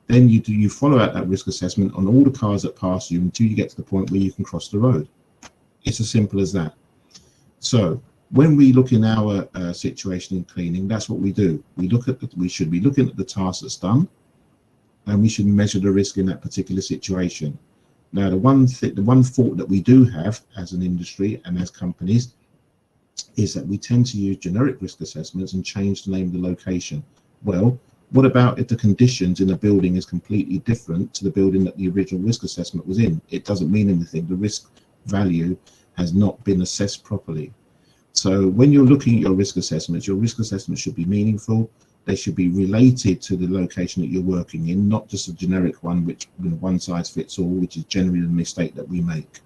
Then you follow out that risk assessment on all the cars that pass you until you get to the point where you can cross the road. It's as simple as that. So when we look in our situation in cleaning, that's what we do. We should be looking at the task that's done, and we should measure the risk in that particular situation. Now, the one fault that we do have as an industry and as companies is that we tend to use generic risk assessments and change the name of the location. Well, what about if the conditions in a building is completely different to the building that the original risk assessment was in? It doesn't mean anything. The risk value has not been assessed properly. So when you're looking at your risk assessments should be meaningful. They should be related to the location that you're working in, not just a generic one, which one size fits all, which is generally the mistake that we make.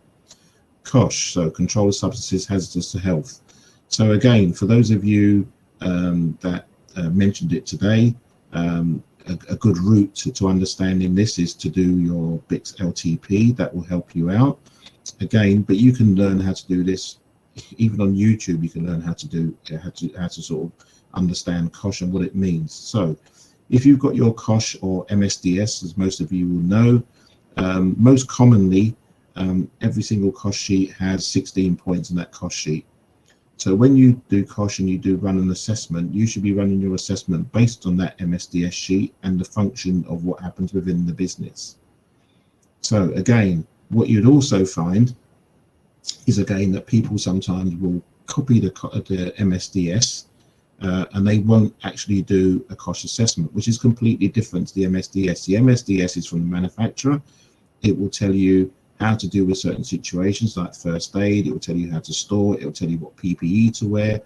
COSH, so controlled substances hazardous to health. So again, for those of you that mentioned it today, a good route to understanding this is to do your BICS LTP. That will help you out. Again, but you can learn how to do this even on YouTube. You can learn how to sort of understand COSH and what it means. So if you've got your COSH or MSDS, as most of you will know, most commonly every single COSH sheet has 16 points in that COSH sheet. So when you do COSH and you do run an assessment, you should be running your assessment based on that MSDS sheet and the function of what happens within the business. So again, what you'd also find is again that people sometimes will copy the MSDS and they won't actually do a COSH assessment, which is completely different to the MSDS. The MSDS is from the manufacturer. It will tell you how to deal with certain situations like first aid. It will tell you how to store. It will tell you what PPE to wear.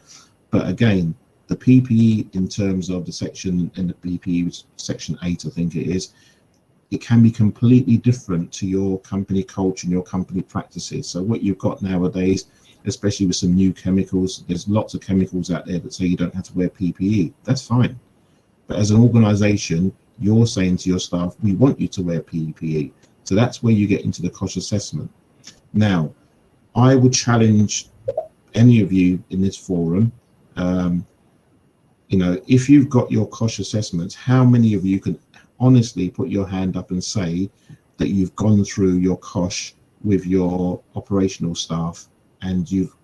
But again, the PPE in terms of the section in the PPE, which section 8, I think it is, it can be completely different to your company culture and your company practices. So what you've got nowadays, especially with some new chemicals, there's lots of chemicals out there that say you don't have to wear PPE. That's fine. But as an organization, you're saying to your staff, we want you to wear PPE. So that's where you get into the COSH assessment. Now, I would challenge any of you in this forum, if you've got your COSH assessments, how many of you can honestly put your hand up and say that you've gone through your COSH with your operational staff and you've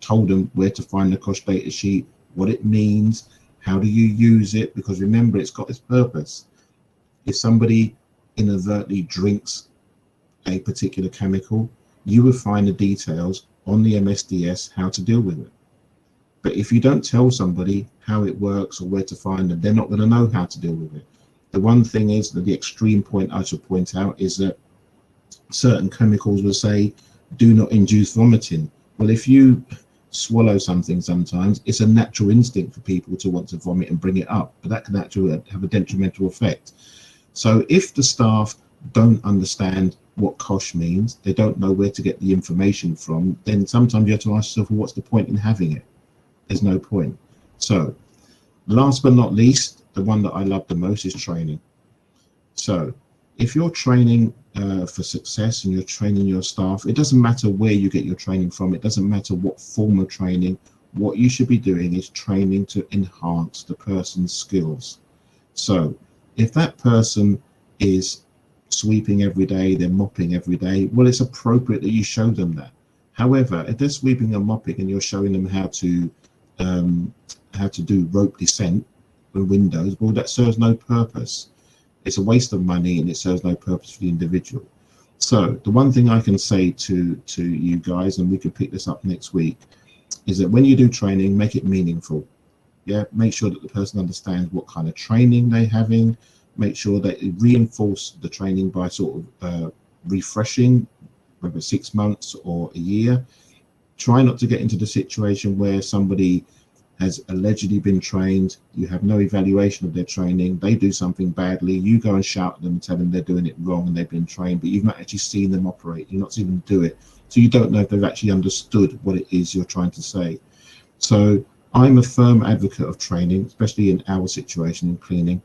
told them where to find the COSH data sheet, what it means, how do you use it? Because remember, it's got its purpose. If somebody inadvertently drinks a particular chemical, you will find the details on the MSDS how to deal with it. But if you don't tell somebody how it works or where to find them, they're not going to know how to deal with it. The one thing is that the extreme point I should point out is that certain chemicals will say, do not induce vomiting. Well, if you swallow something sometimes, it's a natural instinct for people to want to vomit and bring it up, but that can actually have a detrimental effect. So if the staff don't understand what COSH means, they don't know where to get the information from, then sometimes you have to ask yourself, well, what's the point in having it? There's no point. So last but not least, the one that I love the most is training. So if you're training for success and you're training your staff, it doesn't matter where you get your training from. It doesn't matter what form of training. What you should be doing is training to enhance the person's skills. So if that person is sweeping every day, they're mopping every day, well, it's appropriate that you show them that. However, if they're sweeping and mopping and you're showing them how to do rope descent with windows, well, that serves no purpose. It's a waste of money and it serves no purpose for the individual. So the one thing I can say to you guys, and we can pick this up next week, is that when you do training, make it meaningful. Yeah, make sure that the person understands what kind of training they're having. Make sure that you reinforce the training by sort of refreshing, whether 6 months or a year. Try not to get into the situation where somebody has allegedly been trained, you have no evaluation of their training, they do something badly, you go and shout at them and tell them they're doing it wrong and they've been trained, but you've not actually seen them operate, you've not seen them do it. So you don't know if they've actually understood what it is you're trying to say. So I'm a firm advocate of training, especially in our situation in cleaning.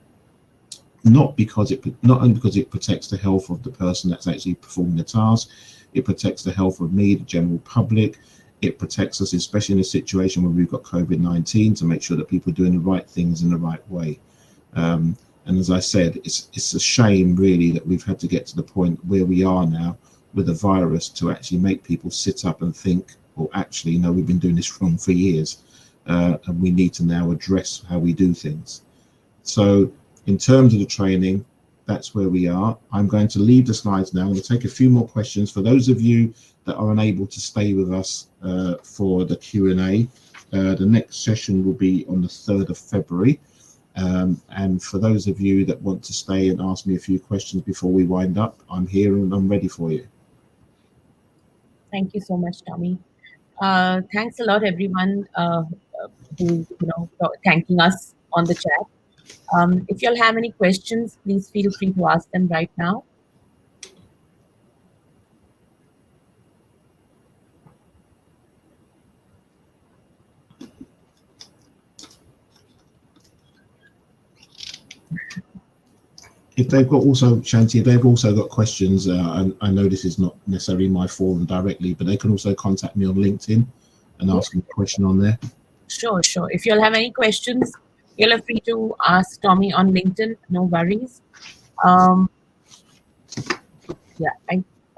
not only because it protects the health of the person that's actually performing the task, it protects the health of me, the general public. It protects us, especially in a situation where we've got COVID-19, to make sure that people are doing the right things in the right way. And as I said, it's a shame really that we've had to get to the point where we are now with a virus to actually make people sit up and think, well, actually, no, we've been doing this wrong for years, and we need to now address how we do things. So in terms of the training, that's where we are. I'm going to leave the slides now. I'm going to take a few more questions. For those of you that are unable to stay with us for the Q&A, the next session will be on the 3rd of February. And for those of you that want to stay and ask me a few questions before we wind up, I'm here and I'm ready for you. Thank you so much, Tommy. Thanks a lot, everyone who thanking us on the chat. If you all have any questions, please feel free to ask them right now. If they've got also, Shanti, if they've also got questions, I know this is not necessarily my forum directly, but they can also contact me on LinkedIn and ask me a question on there. Sure. If you all have any questions, you'll are free to ask Tommy on LinkedIn. No worries. Yeah,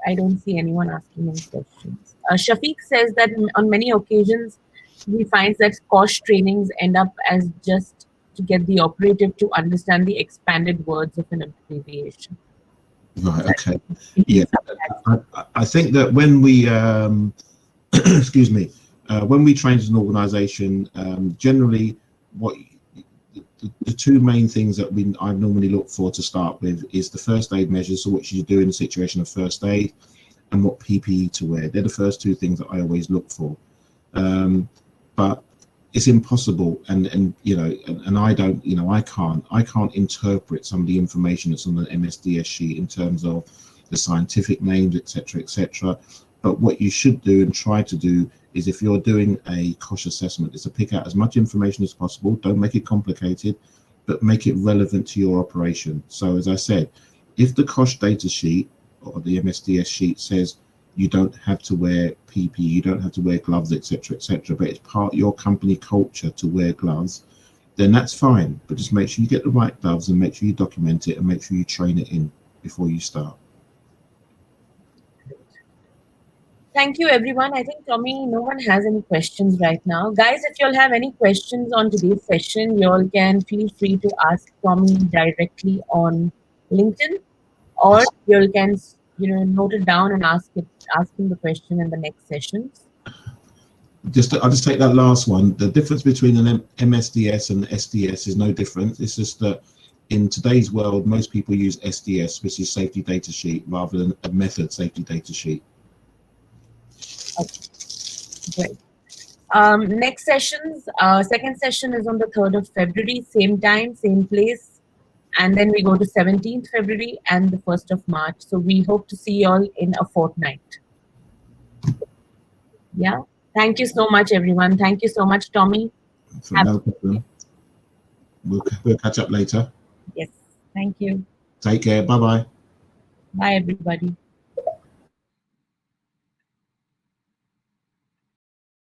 I don't see anyone asking any questions. Shafiq says that on many occasions, he finds that course trainings end up as just to get the operative to understand the expanded words of an abbreviation. Right, okay. Yeah, I think that when we, excuse me, when we train as an organization, generally the two main things that I normally look for to start with is the first aid measures, so what you do in a situation of first aid, and what PPE to wear. They're the first two things that I always look for. But it's impossible, and I don't, I can't interpret some of the information that's on the MSDS sheet in terms of the scientific names, etc. But what you should do and try to do is, if you're doing a COSH assessment, is to pick out as much information as possible. Don't make it complicated, but make it relevant to your operation. So as I said, if the COSH data sheet or the MSDS sheet says you don't have to wear PPE, you don't have to wear gloves, etc., but it's part of your company culture to wear gloves, then that's fine. But just make sure you get the right gloves and make sure you document it and make sure you train it in before you start. Thank you, everyone. I think, Tommy, no one has any questions right now. Guys, if you all have any questions on today's session, you all can feel free to ask Tommy directly on LinkedIn, or you all can note it down and ask him the question in the next sessions. I'll just take that last one. The difference between an MSDS and SDS is no different. It's just that in today's world, most people use SDS, which is safety data sheet, rather than a method safety data sheet. Okay, great. Next sessions, second session is on the 3rd of February, same time, same place. And then we go to 17th February and the 1st of March. So we hope to see you all in a fortnight. Yeah. Thank you so much, everyone. Thank you so much, Tommy. So no problem. We'll catch up later. Yes. Thank you. Take care. Bye-bye. Bye, everybody.